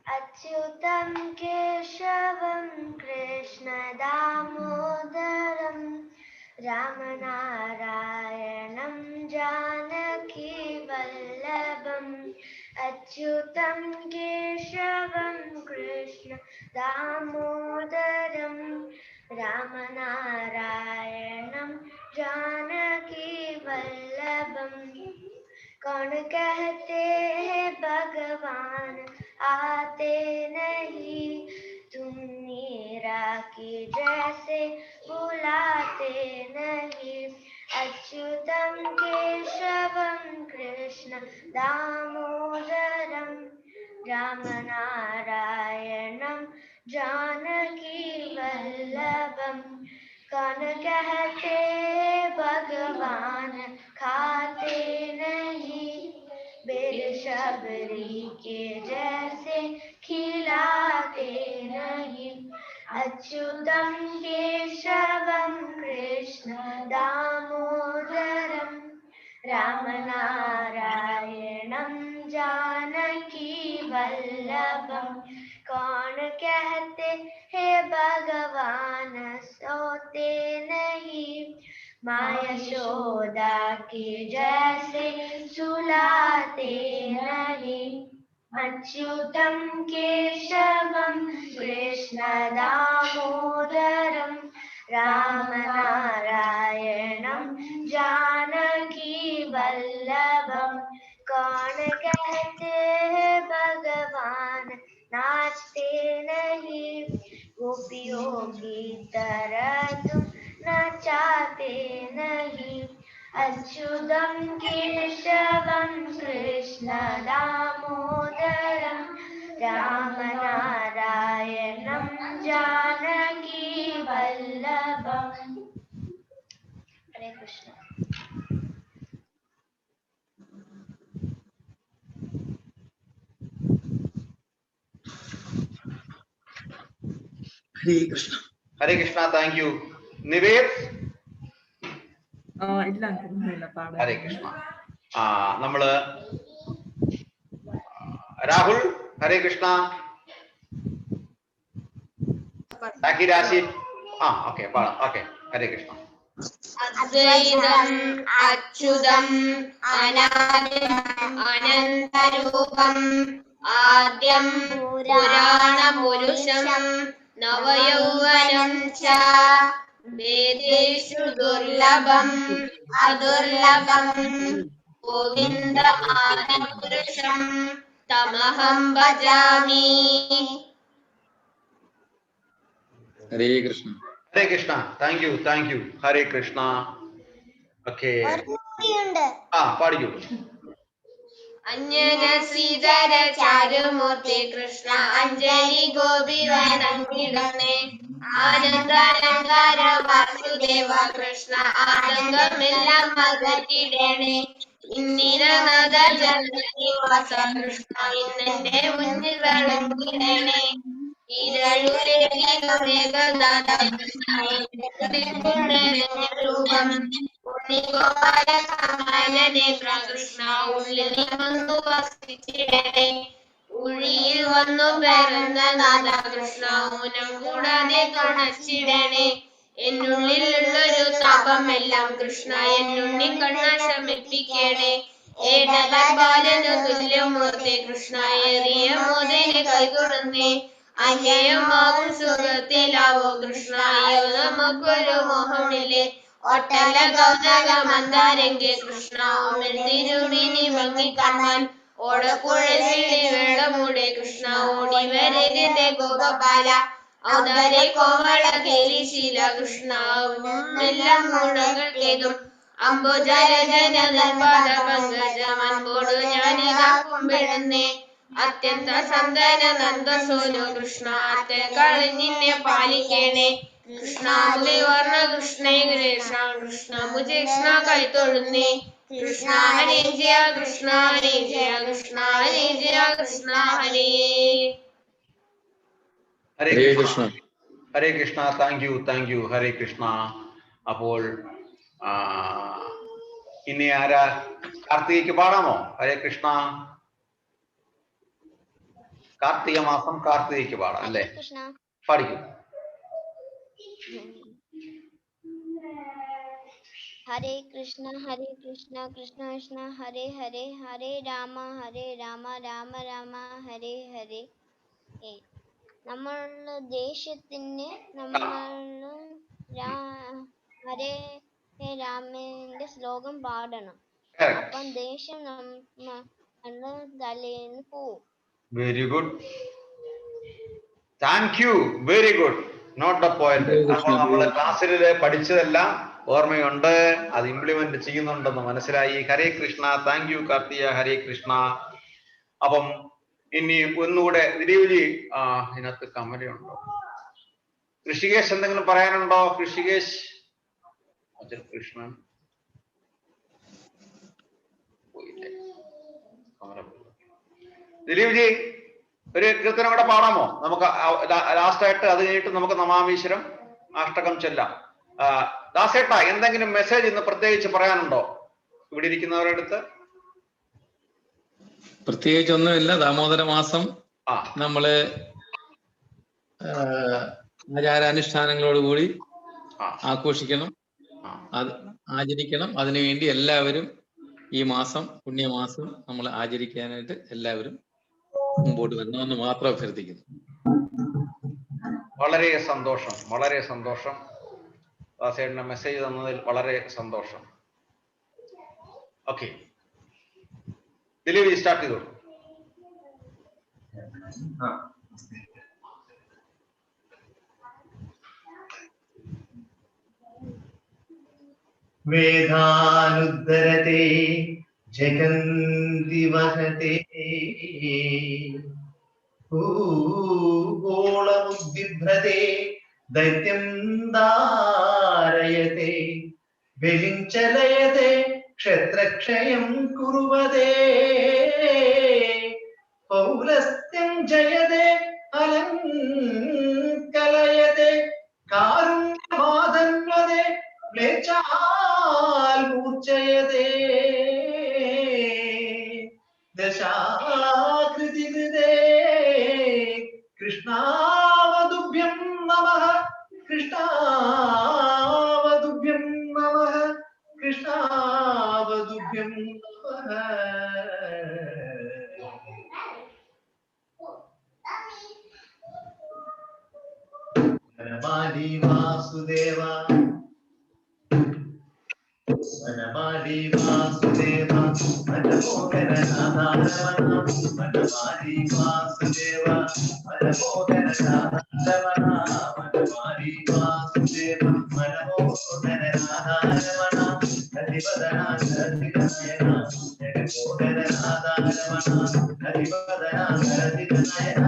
അച്യുതം കേശവം കൃഷ്ണ ദാമോദരം രാമനാരായണം ജാനകി വല്ലഭം. അച്യുതം കേശവം കൃഷ്ണ ദാമോദരം രാമനാരായണം ജാനകി വല്ലഭം. कौन कहते हैं भगवान आते नहीं, तुम मीरा की जैसे बुलाते नहीं. अच्युतम केशवम कृष्ण दामोदरम रामनारायणम जानकी वल्लभम. कौन कहते भगवान खाते नहीं, बेर शबरी के जैसे खिलाते नहीं. अच्युतम केशवम कृष्ण दामोदरम रामनारायणम जानकी वल्लभम. कौन कहते हैं भगवान सोते नहीं, माँ यशोदा की जैसे सुलाते नहीं. अच्युतम केशवम कृष्ण दामोदरम रामनारायणम जानकी वल्लभम. कौन कहते हैं भगवान नाचते नहीं, गोपियों की तरह तुम नचाते नहीं. अच्युतम केशवम कृष्ण दामोदरम रामनारायणम जानकी वल्लभम. हरे कृष्ण.
ഹരേ കൃഷ്ണ.
ഹരേ കൃഷ്ണ. Thank you. നിവേദ്.
ഇല്ല അങ്കിൾ പാടാൻ.
ഹരേ കൃഷ്ണ. നമ്മള് രാഹുൽ. ഹരേ കൃഷ്ണ. രാശി. ഓക്കെ പാടാം. ഓക്കെ. ഹരേ കൃഷ്ണ.
അദ്വൈതം അച്യുതം അനാദിം അനന്തരൂപം ആദ്യം പുരാണപുരുഷം നവയൗവനം ച വേദേഷു ദുർലഭം അദുർലഭം ഗോവിന്ദമാനപുരുഷം തമഹം ഭജാമി.
Hare Krishna.
Hare Krishna. Thank you, thank you. Hare Krishna. Okay. പാടിക്കോളൂ.
അഞ്ജന ശ്രീധര ചാരുമൂർത്തി കൃഷ്ണ അഞ്ജലി ഗോപി വണങ്ങിടണേ. ആനന്ദാലങ്കാര വാസുദേവ കൃഷ്ണ ആനന്ദമെല്ലാം അകറ്റിടണേ. ഇന്നിരനദ ജനനിവാസ കൃഷ്ണ ഇന്നെന്റെ മുന്നിൽ വിളങ്ങിടണേ. രൂപം ഗോപാല സമാനനെ കൃഷ്ണ ഉള്ളിൽ വന്നു വസിച്ചിടണേ. ഉഴിയിൽ വന്നു പിറന്ന നാഥ കൃഷ്ണ ഊനം കൂടാതെ തുണച്ചിടണേ. എന്നുള്ളിലുള്ളൊരു താപമെല്ലാം കൃഷ്ണ എന്നുണ്ണി കണ്ണ ശമിപ്പിക്കണേ. ഏടകാൽ ബാലനു തുല്യമൂർത്തി കൃഷ്ണ ഏറിയ മോദന് കൈകൊടുന്നേ. അന്യമാകും സുഖത്തിലാവോ കൃഷ്ണ അയ്യോ നമുക്കൊരു മോഹമില്ലേ. ഒട്ടല കൗതക മന്ദാരംഗെ കൃഷ്ണ ഓമൽ തിരുമിനി ഭംഗി കാണാൻ. ഓടക്കുഴലിൽ വെള്ളമൂടെ കൃഷ്ണ ഓടി വരരുതേ ഗോപബാല. ഔദാര്യ കോമള കേലിശീല കൃഷ്ണ എല്ലാം മുഴകൾ കേതും. അംബുജലജന നിർപ്പാദ പങ്കജം അൻപോടു ഞാനിതാ കുമ്പിടുന്നേ. അത്യന്ത സന്തന നന്ദസോനു കൃഷ്ണ അത്തെ കളിഞ്ഞിന്നെ പാലിക്കണേ. കൃഷ്ണ മുലിവർണ കൃഷ്ണേ ഗണേശ കൃഷ്ണ മുജകൃഷ്ണ കൈത്തൊഴുന്നേ. കൃഷ്ണ ഹരേ ജയ കൃഷ്ണ ഹരേ ജയ കൃഷ്ണ ഹരേ ജയ കൃഷ്ണ ഹരേ
ഹരേ കൃഷ്ണ. ഹരേ കൃഷ്ണ. Thank you Hare Krishna. അപ്പോൾ ഇനി ആരാ കാർത്തികയ്ക്ക് പാടാമോ? ഹരേ കൃഷ്ണ. കാർത്തിക മാസം കാർത്തികയ്ക്ക് പാടാം അല്ലേ? പാടിക്കും.
ഹരേ കൃഷ്ണ കൃഷ്ണ കൃഷ്ണ ഹരേ ഹരേ ഹരേ രാമ രാമ രാമ ഹരേ ഹരേ. നമ്മളുടെ ദേശത്തിന് ഹരേ രാമന്റെ ശ്ലോകം പാടണം. അപ്പം ദേശം നമ്മുടെ തലേന്ന് പോവും.
Very good. Thank you. Very good. Not the point. അപ്പോൾ നമ്മൾ ക്ലാസ്സിൽ പഠിച്ചതെല്ലാം ഓർമ്മയുണ്ട്, അത് ഇംപ്ലിമെന്റ് ചെയ്യുന്നുണ്ടെന്ന് മനസ്സിലായി. ഹരേ കൃഷ്ണ. Thank you Karthika. ഹരേ കൃഷ്ണ. അപ്പം ഇനി ഒന്നുകൂടെ ദിലീപ്ജി, ഇതിനകത്ത് കമലയുണ്ടോ? ഋഷികേശ് എന്തെങ്കിലും പറയാനുണ്ടോ? ഋഷികേശ് കൃഷ്ണൻ ദിലീപ്ജി ഒരു കീർത്തനം കൂടെ പാടാമോ? നമുക്ക് ലാസ്റ്റ് ആയിട്ട് അത് കഴിഞ്ഞിട്ട് നമുക്ക് നമാമീശ്വരം അഷ്ടകം ചൊല്ലാം. ദാസേട്ട എന്തെങ്കിലും മെസ്സേജ് ഇന്ന് പ്രത്യേകിച്ച് പറയാനുണ്ടോ ഇവിടെ ഇരിക്കുന്നവരുടെ അടുത്ത്?
പ്രത്യേകിച്ച് ഒന്നുമില്ല. ദാമോദര മാസം നമ്മള് ആചാരാനുഷ്ഠാനങ്ങളോടുകൂടി ആഘോഷിക്കണം, അത് ആചരിക്കണം. അതിനുവേണ്ടി എല്ലാവരും ഈ മാസം പുണ്യമാസം നമ്മൾ ആചരിക്കാനായിട്ട് എല്ലാവരും മുമ്പോട്ട് വരണമെന്ന് മാത്രം അഭ്യർത്ഥിക്കുന്നു.
വളരെ സന്തോഷം, വളരെ സന്തോഷം. ദാസേട്ടന് മെസ്സേജ് തന്നതിൽ വളരെ സന്തോഷം. ഓക്കെ, ദിലീപ് സ്റ്റാർട്ട് ചെയ്തോളൂ.
വേദാനുദ്ധരത്തെ ജഗന്തി വഹത്തെ ഭൂഗോളമുദ്ബിഭ്രത്തെ ദൈത്യം ധാരയത്തെ ബലിഞ്ചലയത്തെ ക്ഷത്രക്ഷയം കുറുവതേ പൗലസ്ത്യം ജയതേ അലങ്കലയതേ കാരുണ്യമാധന്വതേ മ്ലേച്ഛാൽ മൂർച്ഛയതേ ദശാകൃതികൃതേ കൃഷ്ണാവതുഭ്യം നമഃ കൃഷ്ണാവതുഭ്യം നമഃ കൃഷ്ണാവതുഭ്യം നമഃ. വനമാലി വാസുദേവ വനമാലി വാസുദേവ മനമോഹനനാഥാരമണ വനമാലി വാസുദേവ മനമോഹനനാഥാരമണ വനമാലി വാസുദേവ മനമോഹനനാഥാരമണ ഹരിവദന ഹരിനയന ജഗമോഹനനാഥാരമണ ഹരിവദന ഹരിനയന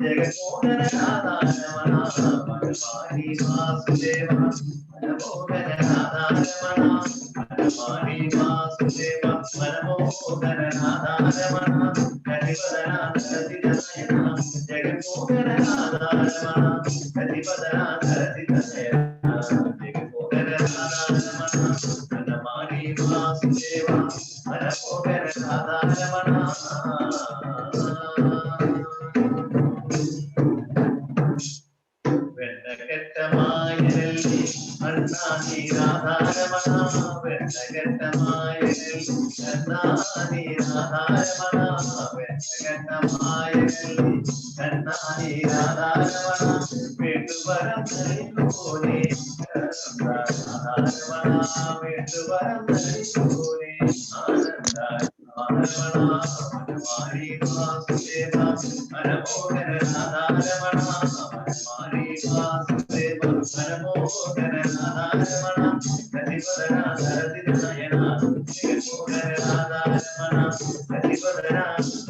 ജഗമോഹനനാഥാരമണ വനമാലി വാസുദേവ മനമോഹനനാഥാരമണ വനമാലി വാസുദേവ മനമോഹനനാഥാരമണ ഹരിവദന ഹരിനയന ജഗമോഹനനാഥാരമണ ഹരിവദന ഹരിനയന ജഗമോഹനനാഥാരമണ വനമാലി വെണ്ണകെട്ടമായലി അണ്ണാനീരാധാരമണ വെണ്ണകെട്ടമായലി അണ്ണാനീരാധാരമണ വെണ്ണകെട്ടമായലി അണ്ണാനീരാധാരമണ വേണ്ടുവരം നൽകുവോനേ ആനന്ദാധാരമണ വേണ്ടുവരം നൽകുവോനേ ആനന്ദാധാരമണ മനമാരി വാസുദേവ മനമോഹനാധാരമണ മനമാരി വാസുദേവ മനമോഹനാധാരമണ പ്രതിപദന നരതിനയന ജഗന്മോഹനാധാരമണ പ്രതിപദന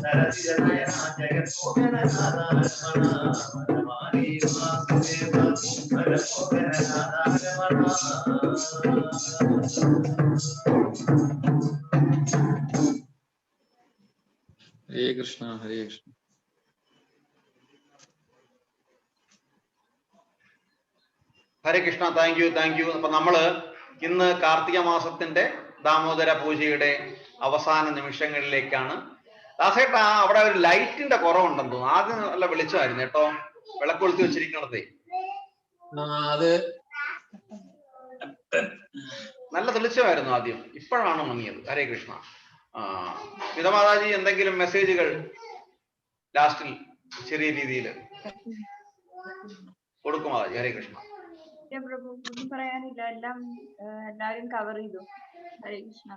നരതിനയന ജഗന്മോഹനാധാരമണ മനമാരി വാസുദേവ മനമോഹനാധാരമണ.
Hare Krishna Hare Krishna.
Hare Krishna. Thank you thank U. അപ്പൊ നമ്മള് ഇന്ന് കാർത്തിക മാസത്തിന്റെ ദാമോദര പൂജയുടെ അവസാന നിമിഷങ്ങളിലേക്കാണ്. ദാസേട്ടാ, അവിടെ ഒരു ലൈറ്റിന്റെ കുറവുണ്ടെന്ന് തോന്നുന്നു. ആദ്യം നല്ല വെളിച്ചമായിരുന്നു കേട്ടോ, വിളക്ക് കൊളുത്തി വെച്ചിരിക്കണതേ.
അത്
നല്ല തെളിച്ചമായിരുന്നു ആദ്യം, ഇപ്പോഴാണ് മങ്ങിയത്. ഹരേ കൃഷ്ണ. പിതാമാതാജി എന്തെങ്കിലും മെസ്സേജുകൾ ലാസ്റ്റിൽ ചെറിയ രീതിയിൽ കൊടുക്കും മാതാജി? ഹരേ കൃഷ്ണ.
ഒന്നും പറയാനില്ല, എല്ലാരും കവർ ചെയ്തു. ഹരേ കൃഷ്ണ.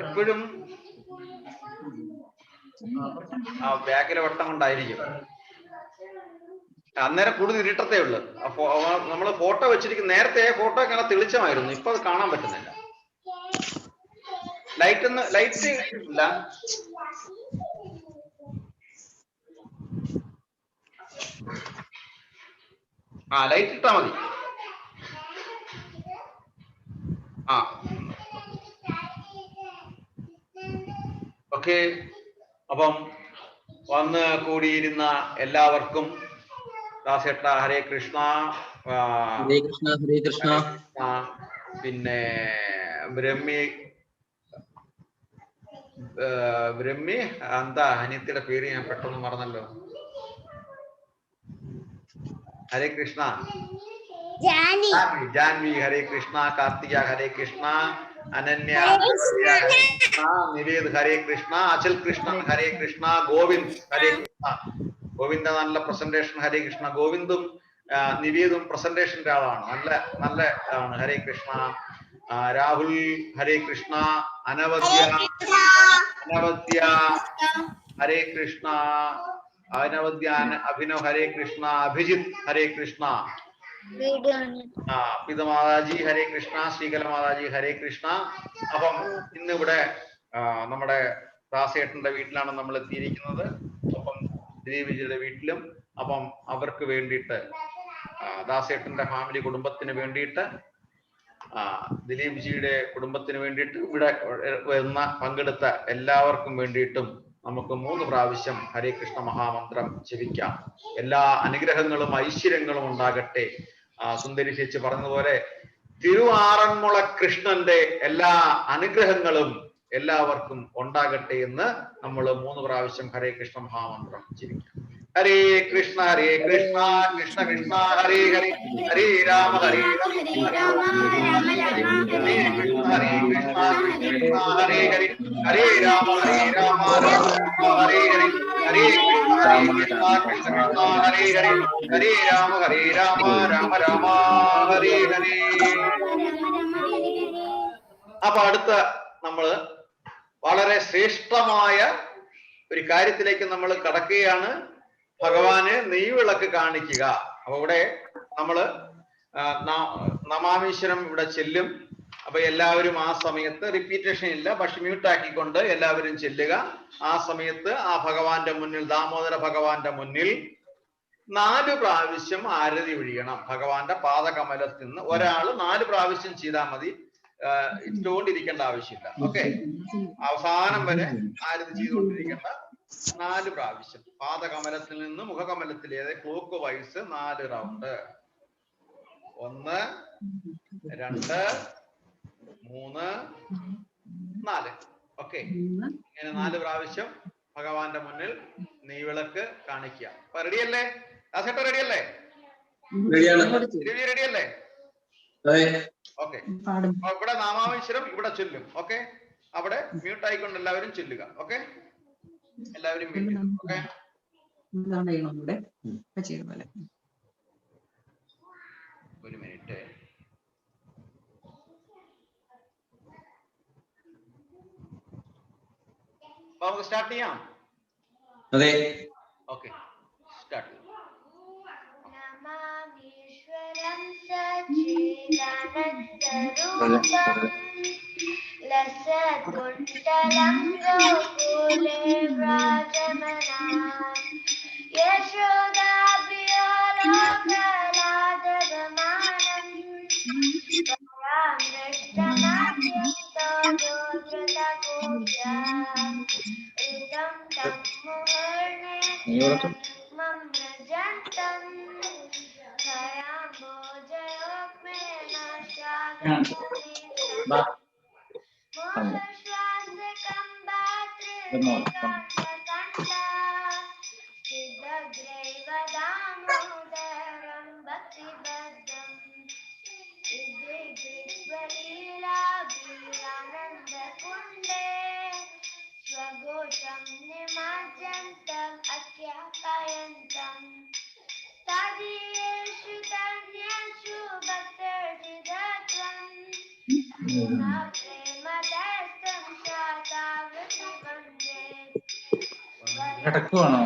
ഇപ്പോഴും ബാക്കിലെ വട്ടം കൊണ്ടായിരിക്കും. അന്നേരം കൂടുതൽ ഇരുട്ടത്തേ ഉള്ളു. നമ്മള് ഫോട്ടോ വെച്ചിരിക്കുന്ന നേരത്തെ ഫോട്ടോ ഒക്കെ തെളിച്ചമായിരുന്നു, ഇപ്പൊ അത് കാണാൻ പറ്റുന്നില്ല. ലൈറ്റ് ഇല്ല. ലൈറ്റ് ഇട്ടാ മതി. ഓക്കെ. അപ്പം വന്ന് കൂടിയിരുന്ന എല്ലാവർക്കും ദാസേട്ട ഹരേ കൃഷ്ണ.
ഹരേ കൃഷ്ണ ഹരേ കൃഷ്ണ.
പിന്നെ ബ്രഹ്മി എന്താ അനിയത്തിയുടെ പേര് ഞാൻ പെട്ടെന്ന് മറന്നല്ലോ. ഹരേ കൃഷ്ണ. ജാൻവി ഹരേ കൃഷ്ണ. കാർത്തിക ഹരേ കൃഷ്ണ. അനന്യ നിവേദ് ഹരേ കൃഷ്ണ. അചൽ കൃഷ്ണൻ ഹരേ കൃഷ്ണ. ഗോവിന്ദ് ഹരേ കൃഷ്ണ. ഗോവിന്ദ നല്ല പ്രസന്റേഷൻ. ഹരേ കൃഷ്ണ. ഗോവിന്ദും നിവേദും പ്രസന്റേഷന്റെ ആളാണ്, നല്ല ആണ്. ഹരേ കൃഷ്ണ. രാഹുൽ ഹരേ കൃഷ്ണ. അനവദ്യ ഹരേ കൃഷ്ണ. അനവദ്യ അഭിനവ് ഹരേ കൃഷ്ണ. അഭിജിത്ത് ഹരേ കൃഷ്ണ. പിതമാതാജി ഹരേ കൃഷ്ണ. ശ്രീകല മാതാജി ഹരേ കൃഷ്ണ. അപ്പം ഇന്നിവിടെ നമ്മുടെ ദാസേട്ടന്റെ വീട്ടിലാണ് നമ്മൾ എത്തിയിരിക്കുന്നത്. അപ്പം ദിലീപ്ജിയുടെ വീട്ടിലും. അപ്പം അവർക്ക് വേണ്ടിയിട്ട്, ദാസേട്ടന്റെ ഫാമിലി കുടുംബത്തിന് വേണ്ടിയിട്ട്, ദിലീപ്ജിയുടെ കുടുംബത്തിന് വേണ്ടിയിട്ട്, ഇവിടെ വന്ന പങ്കെടുത്ത എല്ലാവർക്കും വേണ്ടിയിട്ടും നമുക്ക് 3 പ്രാവശ്യം ഹരേ കൃഷ്ണ മഹാമന്ത്രം ജപിക്കാം. എല്ലാ അനുഗ്രഹങ്ങളും ഐശ്വര്യങ്ങളും ഉണ്ടാകട്ടെ. സുന്ദരി ചേച്ചി പറഞ്ഞതുപോലെ തിരുവാറന്മുള കൃഷ്ണന്റെ എല്ലാ അനുഗ്രഹങ്ങളും എല്ലാവർക്കും ഉണ്ടാകട്ടെ എന്ന് നമ്മൾ 3 പ്രാവശ്യം ഹരേ കൃഷ്ണ മഹാമന്ത്രം ജപിക്കാം. ഹരേ കൃഷ്ണ കൃഷ്ണ കൃഷ്ണ ഹരേ ഹരേ, ഹരേ രാമ ഹരേ രാമ ഹരേ കൃഷ്ണ കൃഷ്ണ ഹരേ ഹരേ, ഹരേ രാമ ഹരേ രാമ ഹരേ ഹരേ, ഹരേ കൃഷ്ണ കൃഷ്ണ ഹരേ ഹരേ, ഹരേ രാമ രാമ രാമ ഹരേ ഹരേ. അപ്പൊ അടുത്ത നമ്മള് വളരെ ശ്രേഷ്ഠമായ ഒരു കാര്യത്തിലേക്ക് നമ്മൾ കടക്കുകയാണ്. ഭഗവാന് നെയ്വിളക്ക് കാണിക്കുക. അപ്പൊ ഇവിടെ നമ്മള് നമാമീശ്വരം ഇവിടെ ചെല്ലും. അപ്പൊ എല്ലാവരും ആ സമയത്ത് റിപ്പീറ്റേഷൻ ഇല്ല, പക്ഷെ മ്യൂട്ട് ആക്കിക്കൊണ്ട് എല്ലാവരും ചെല്ലുക. ആ സമയത്ത് ആ ഭഗവാന്റെ മുന്നിൽ, ദാമോദര ഭഗവാന്റെ മുന്നിൽ 4 പ്രാവശ്യം ആരതി ഒഴിയണം. ഭഗവാന്റെ പാദകമലത്തിൽ നിന്ന് ഒരാള് 4 പ്രാവശ്യം ചെയ്താൽ മതി, ഇട്ടുകൊണ്ടിരിക്കേണ്ട ആവശ്യമില്ല. ഓക്കെ, അവസാനം വരെ ആരതി ചെയ്തുകൊണ്ടിരിക്കേണ്ട. 4 പ്രാവശ്യം പാദകമലത്തിൽ നിന്ന് മുഖകമലത്തിലേത് ക്ലോക്ക് വൈസ് 4 റൗണ്ട്. 1 2 3 4. ഓക്കെ, ഇങ്ങനെ 4 പ്രാവശ്യം ഭഗവാന്റെ മുന്നിൽ നെയ്വിളക്ക് കാണിക്കുക. അപ്പൊ റെഡിയല്ലേ? ദാസേട്ട റെഡിയല്ലേ? റെഡിയല്ലേ? ഓക്കെ, ഇവിടെ നാമാവീശ്വരം ഇവിടെ ചൊല്ലും. ഓക്കെ, അവിടെ മ്യൂട്ട് ആയിക്കൊണ്ട് എല്ലാവരും ചൊല്ലുക. ഓക്കെ, എല്ലാവരും ഓക്കെ. ഒരു മിനിറ്റ്. നമുക്ക് സ്റ്റാർട്ട് ചെയ്യാം.
അതെ,
ഓക്കെ, സ്റ്റാർട്ട്.
നമാമീശ്വരം സച്ചിദാനന്ദരൂപം ലസത്കുണ്ടലം ഗോകുലേ വ്രാജമാനം യശോദാപ്രിയോലോകനാഥഗമാനം പരാമൃഷ്ടനാട്യന്തോദ്രതഘോഷം ഇദം തം മുഹുർനേത്രം മമ്രജന്തം ഖയാംബോജയോഗ്മേന മോഹശ്വാസകം ഭാതൃകാന്തകണ്ഠ സിദ്ധഗ്രൈവദാമോദരം ഭക്തിബദ്ധം ഇദ്രിഗ്രീശ്വരീലാഭിരാനന്ദകുണ്ഡേ സ്വഘോഷം നിമജ്ജന്തം അഖ്യാപയന്തം തദീയേഷു തന്യേഷു ഭക്തർജിതത്വം പ്രേമദസ്തം ശാതാവൃതി വന്ദേ
കിടക്കുവാണോ?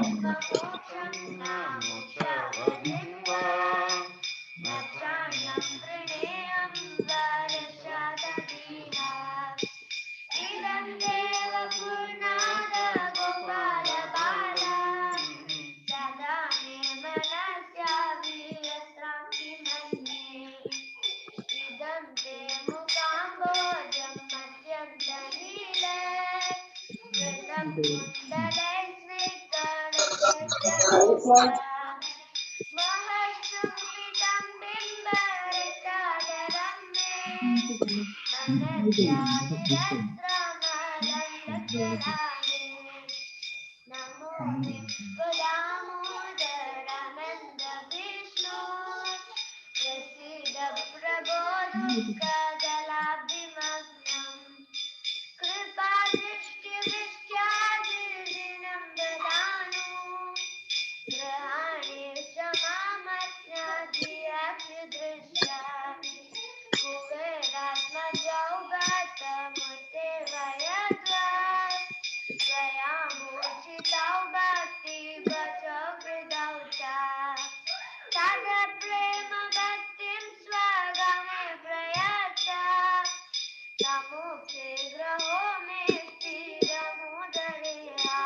നമോ വിശ്വദാമോദരാനന്ദ വിഷ്ണു പ്രസീദ പ്രഭോ ദുഃഖജലാഭിമഗ്നം കൃപാദൃഷ്ടിവൃഷ്ട്യാദിനം ദദാനു ഗ്രഹാണേ സമാമജ്ഞാധിയാഭ്യുദൃശ്യ കുബേരാത്മജൗഗതമുത്തെ വയദ്വാ स्वयामूर्छितौ भक्तिवचोकृतौ च तदप्रेम भक्तिं स्वगमे प्रयच्छ नमोऽस्ते ग्रहो मे स्थिरमुदरेहा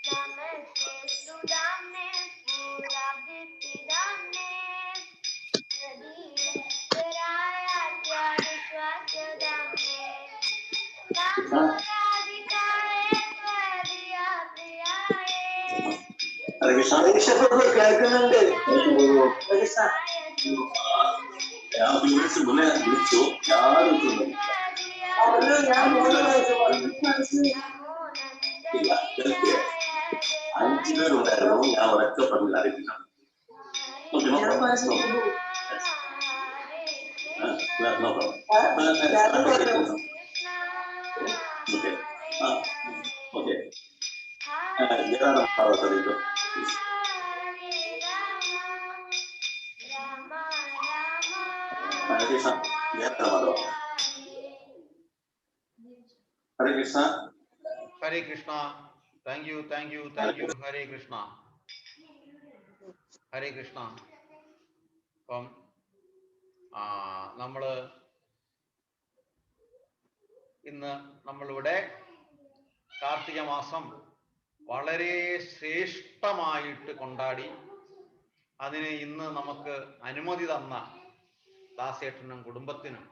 नमस्ते सुदाम्ने स्फुराब्धिदाम्ने प्रदीयरायाद्यादिश्वास्यदाम्ने नमो
കേൾക്കുന്നുണ്ട്. മുന്നേ വിളിച്ചു, ഞാനും അഞ്ചു പേരുണ്ടായിരുന്നു. ഞാൻ ഒരൊറ്റ പറഞ്ഞില്ല, അറിയിക്കണം. ഓക്കെ, ഏതാണ് ഭാഗത്ത്? ഹരേ കൃഷ്ണ. ഹരേ കൃഷ്ണ.
ഹരേ കൃഷ്ണ. Thank you. ഹരേ കൃഷ്ണ. ഹരേ കൃഷ്ണ. അപ്പം നമ്മള് ഇന്ന് നമ്മളിവിടെ കാർത്തിക മാസം വളരെ ശ്രേഷ്ഠമായിട്ട് കൊണ്ടാടി. അതിന് ഇന്ന് നമുക്ക് അനുമതി തന്ന ദാസേട്ടനും കുടുംബത്തിനും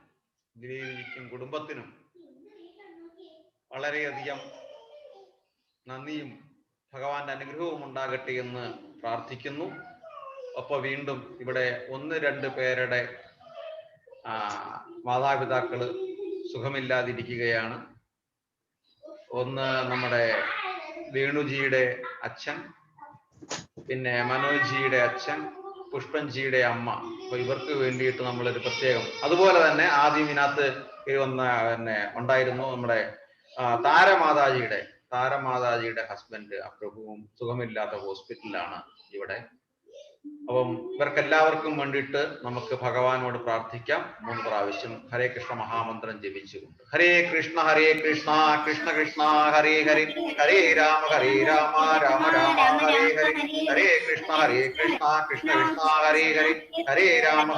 ദേവിക്കും കുടുംബത്തിനും വളരെയധികം നന്ദിയും ഭഗവാന്റെ അനുഗ്രഹവും ഉണ്ടാകട്ടെ എന്ന് പ്രാർത്ഥിക്കുന്നു. ഒപ്പം വീണ്ടും ഇവിടെ 1-2 പേരുടെ മാതാപിതാക്കള് സുഖമില്ലാതിരിക്കുകയാണ്. ഒന്ന് നമ്മുടെ വേണുജിയുടെ അച്ഛൻ, പിന്നെ മനോജ്ജിയുടെ അച്ഛൻ, പുഷ്പൻജിയുടെ അമ്മ. അപ്പൊ ഇവർക്ക് വേണ്ടിയിട്ട് നമ്മളൊരു പ്രത്യേകം, അതുപോലെ തന്നെ ആദ്യം ഇതിനകത്ത് വന്ന പിന്നെ ഉണ്ടായിരുന്നു നമ്മുടെ താരമാതാജിയുടെ ഹസ്ബൻഡ് പ്രഭുവും സുഖമില്ലാത്ത ഹോസ്പിറ്റലിലാണ് ഇവിടെ. അപ്പം ഇവർക്കെല്ലാവർക്കും വേണ്ടിയിട്ട് നമുക്ക് ഭഗവാനോട് പ്രാർത്ഥിക്കാം 3 പ്രാവശ്യം ഹരേ കൃഷ്ണ മഹാമന്ത്രം ജപിച്ചുകൊണ്ട്. ഹരേ കൃഷ്ണ കൃഷ്ണ കൃഷ്ണ ഹരേ ഹരേ, ഹരേ രാമ രാമ ഹരേ ഹരേ, ഹരേ കൃഷ്ണ കൃഷ്ണ കൃഷ്ണ ഹരേ ഹരേ, ഹരേ രാമ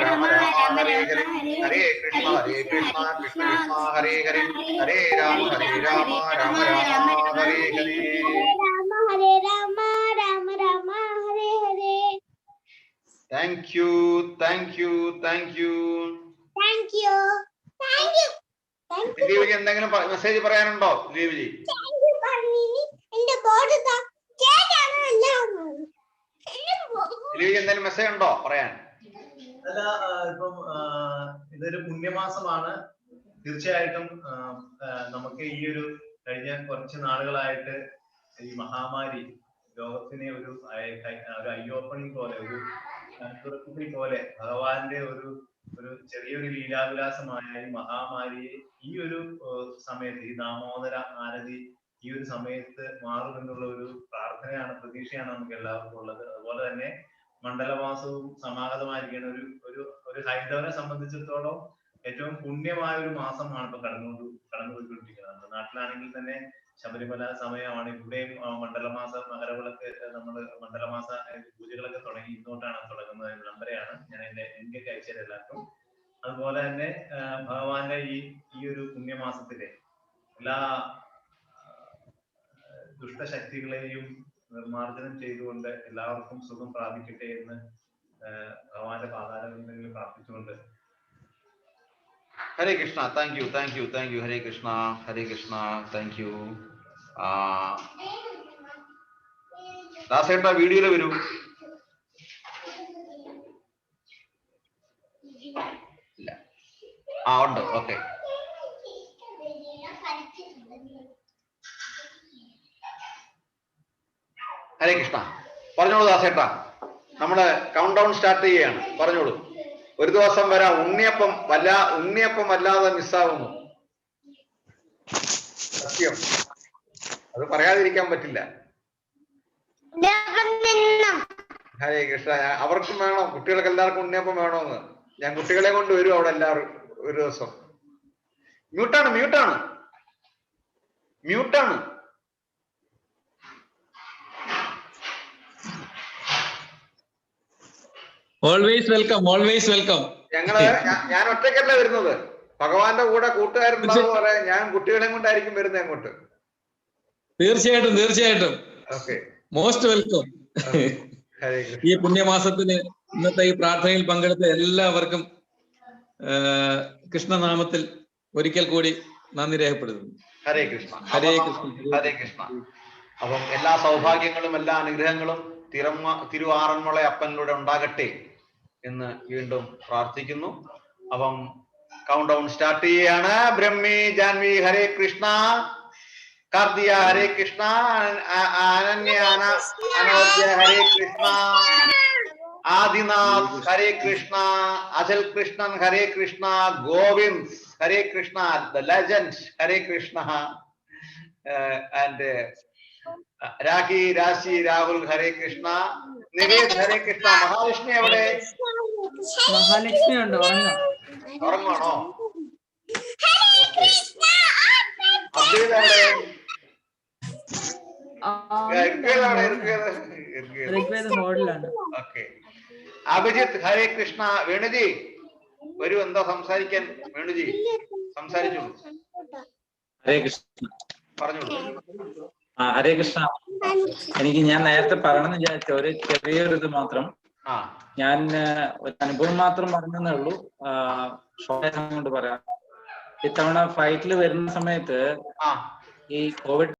രാമ ഹരേ ഹരേ, ഹരേ കൃഷ്ണ കൃഷ്ണ ഹരേ ഹരേ, ഹരേ രാമ ഹരേ ഹരേ. Thank you. ദീപജി എന്തെങ്കിലും മെസ്സേജ് പറയാനുണ്ടോ? ദീപജി എന്തെങ്കിലും മെസ്സേജ് ഉണ്ടോ പറയാൻ?
അല്ല, ഇപ്പം ഇതൊരു പുണ്യമാസമാണ്. തീർച്ചയായിട്ടും നമുക്ക് ഈ ഒരു കഴിഞ്ഞ കുറച്ച് നാളുകളായിട്ട് ഈ മഹാമാരി ലോകത്തിനെ ഒരു ഐ ഓപ്പണിംഗ് പോലെ, ഒരു തുറപ്പിക്കൽ പോലെ ഭഗവാന്റെ ഒരു ചെറിയൊരു ലീലാവിലാസമായ ഈ മഹാമാരിയെ ഈ ഒരു സമയത്ത്, ഈ ദാമോദര ആരതി ഈ ഒരു സമയത്ത് മാറുമെന്നുള്ള ഒരു പ്രാർത്ഥനയാണ്, പ്രതീക്ഷയാണ് നമുക്ക് എല്ലാവർക്കും ഉള്ളത്. അതുപോലെ തന്നെ മണ്ഡലമാസവും സമാഗതമായിരിക്കുന്ന ഒരു ഹൈന്ദവനെ സംബന്ധിച്ചിടത്തോളം ഏറ്റവും പുണ്യമായ ഒരു മാസമാണ് ഇപ്പൊ കടന്നുപോയിക്കൊണ്ടിരിക്കുന്നത്. നമ്മുടെ നാട്ടിലാണെങ്കിൽ തന്നെ ശബരിമല സമയമാണ്. ഇവിടെയും മണ്ഡലമാസ മകരവിളക്ക് മണ്ഡലമാസ പൂജകളൊക്കെ തുടങ്ങി. ഇന്നോട്ടാണ് തുടങ്ങുന്നത്. വിളംബരയാണ്. ഞാൻ എന്റെ ലിങ്കൊക്കെ അയച്ചത് എല്ലാവർക്കും. അതുപോലെ തന്നെ ഭഗവാന്റെ ഈ ഒരു പുണ്യമാസത്തിലെ എല്ലാ ദുഷ്ടശക്തികളെയും നിർമാർജനം ചെയ്തുകൊണ്ട് എല്ലാവർക്കും സുഖം പ്രാപിക്കട്ടെ എന്ന് ഭഗവാന്റെ പാതാരങ്ങളിൽ പ്രാർത്ഥിച്ചുകൊണ്ട്.
Hare Krishna. Thank you. Hare Krishna thank you. ദാസേട്ട വീഡിയോയില് വരൂ. ഇല്ല, ഉണ്ട്. ഓക്കെ. ഹരേ കൃഷ്ണ. പറഞ്ഞോളൂ ദാസേട്ട. നമ്മള് കൗണ്ട് ഡൗൺ സ്റ്റാർട്ട് ചെയ്യുകയാണ്. പറഞ്ഞോളൂ. ഒരു ദിവസം വരാം ഉണ്ണിയപ്പം വല്ലാതെ മിസ്സാവുന്നു. സത്യം, അത് പറയാതിരിക്കാൻ പറ്റില്ല. ഹരേ കൃഷ്ണ. അവർക്കും വേണം, കുട്ടികൾക്ക് എല്ലാവർക്കും ഉണ്ണിയപ്പം വേണമെന്ന്. ഞാൻ കുട്ടികളെ കൊണ്ട് വരും അവിടെ എല്ലാവരും ഒരു ദിവസം. മ്യൂട്ടാണ്.
Always welcome.
ഞാൻ ഒറ്റയ്ക്കല്ല വരുന്നത്, ഭഗവാന്റെ കൂടെ കൂട്ടുകാരുണ്ടാവും പറയാൻ. ഞാൻ കുട്ടികളെ കൊണ്ടായിരിക്കും വരുന്നത് അങ്ങോട്ട്.
തീർച്ചയായിട്ടും മോസ്റ്റ് വെൽക്കം. ഈ പുണ്യമാസത്തിന് ഇന്നത്തെ ഈ പ്രാർത്ഥനയിൽ പങ്കെടുത്ത എല്ലാവർക്കും കൃഷ്ണനാമത്തിൽ ഒരിക്കൽ കൂടി നന്ദി രേഖപ്പെടുത്തുന്നു.
ഹരേ കൃഷ്ണ. അപ്പം എല്ലാ സൗഭാഗ്യങ്ങളും എല്ലാ അനുഗ്രഹങ്ങളും തിരുവാറന്മുള അപ്പനിലൂടെ ഉണ്ടാകട്ടെ എന്ന് വീണ്ടും പ്രാർത്ഥിക്കുന്നു. അപ്പം കൗണ്ട് ഡൗൺ സ്റ്റാർട്ട് ചെയ്യാണ്. Brahmi Janvi Hare Krishna, Karthiya Hare Krishna, Ananya Anodya Hare Krishna, Adinath Hare Krishna, Ajal Krishnan Hare Krishna, Govind Hare Krishna, the legend Hare Krishna, and Rashi Rahul ഹരേ കൃഷ്ണ, നിവേദ് ഹരേ കൃഷ്ണ. മഹാലക്ഷ്മി എവിടെ?
മഹാലക്ഷ്മി ഉണ്ട്,
ഉറങ്ങാണോ? അദ്വൈത് എവിടെ? അഭിജിത്ത് ഹരേ കൃഷ്ണ. വേണുജി വരൂ, എന്താ സംസാരിക്കാൻ? വേണുജി സംസാരിച്ചോളൂ.
ഹരേ കൃഷ്ണ.
പറഞ്ഞോളൂ.
ഹരേ കൃഷ്ണ. ഞാൻ നേരത്തെ പറയണമെന്ന് വിചാരിച്ച ഒരു ചെറിയൊരു ഇത് മാത്രം. ഞാൻ ഒരു അനുഭവം മാത്രം പറഞ്ഞതേ ഉള്ളൂ. ഷോർട്ട് സമയം കൊണ്ട് പറയാം. ഇത്തവണ ഫ്ലൈറ്റിൽ വരുന്ന സമയത്ത് ഈ കോവിഡ്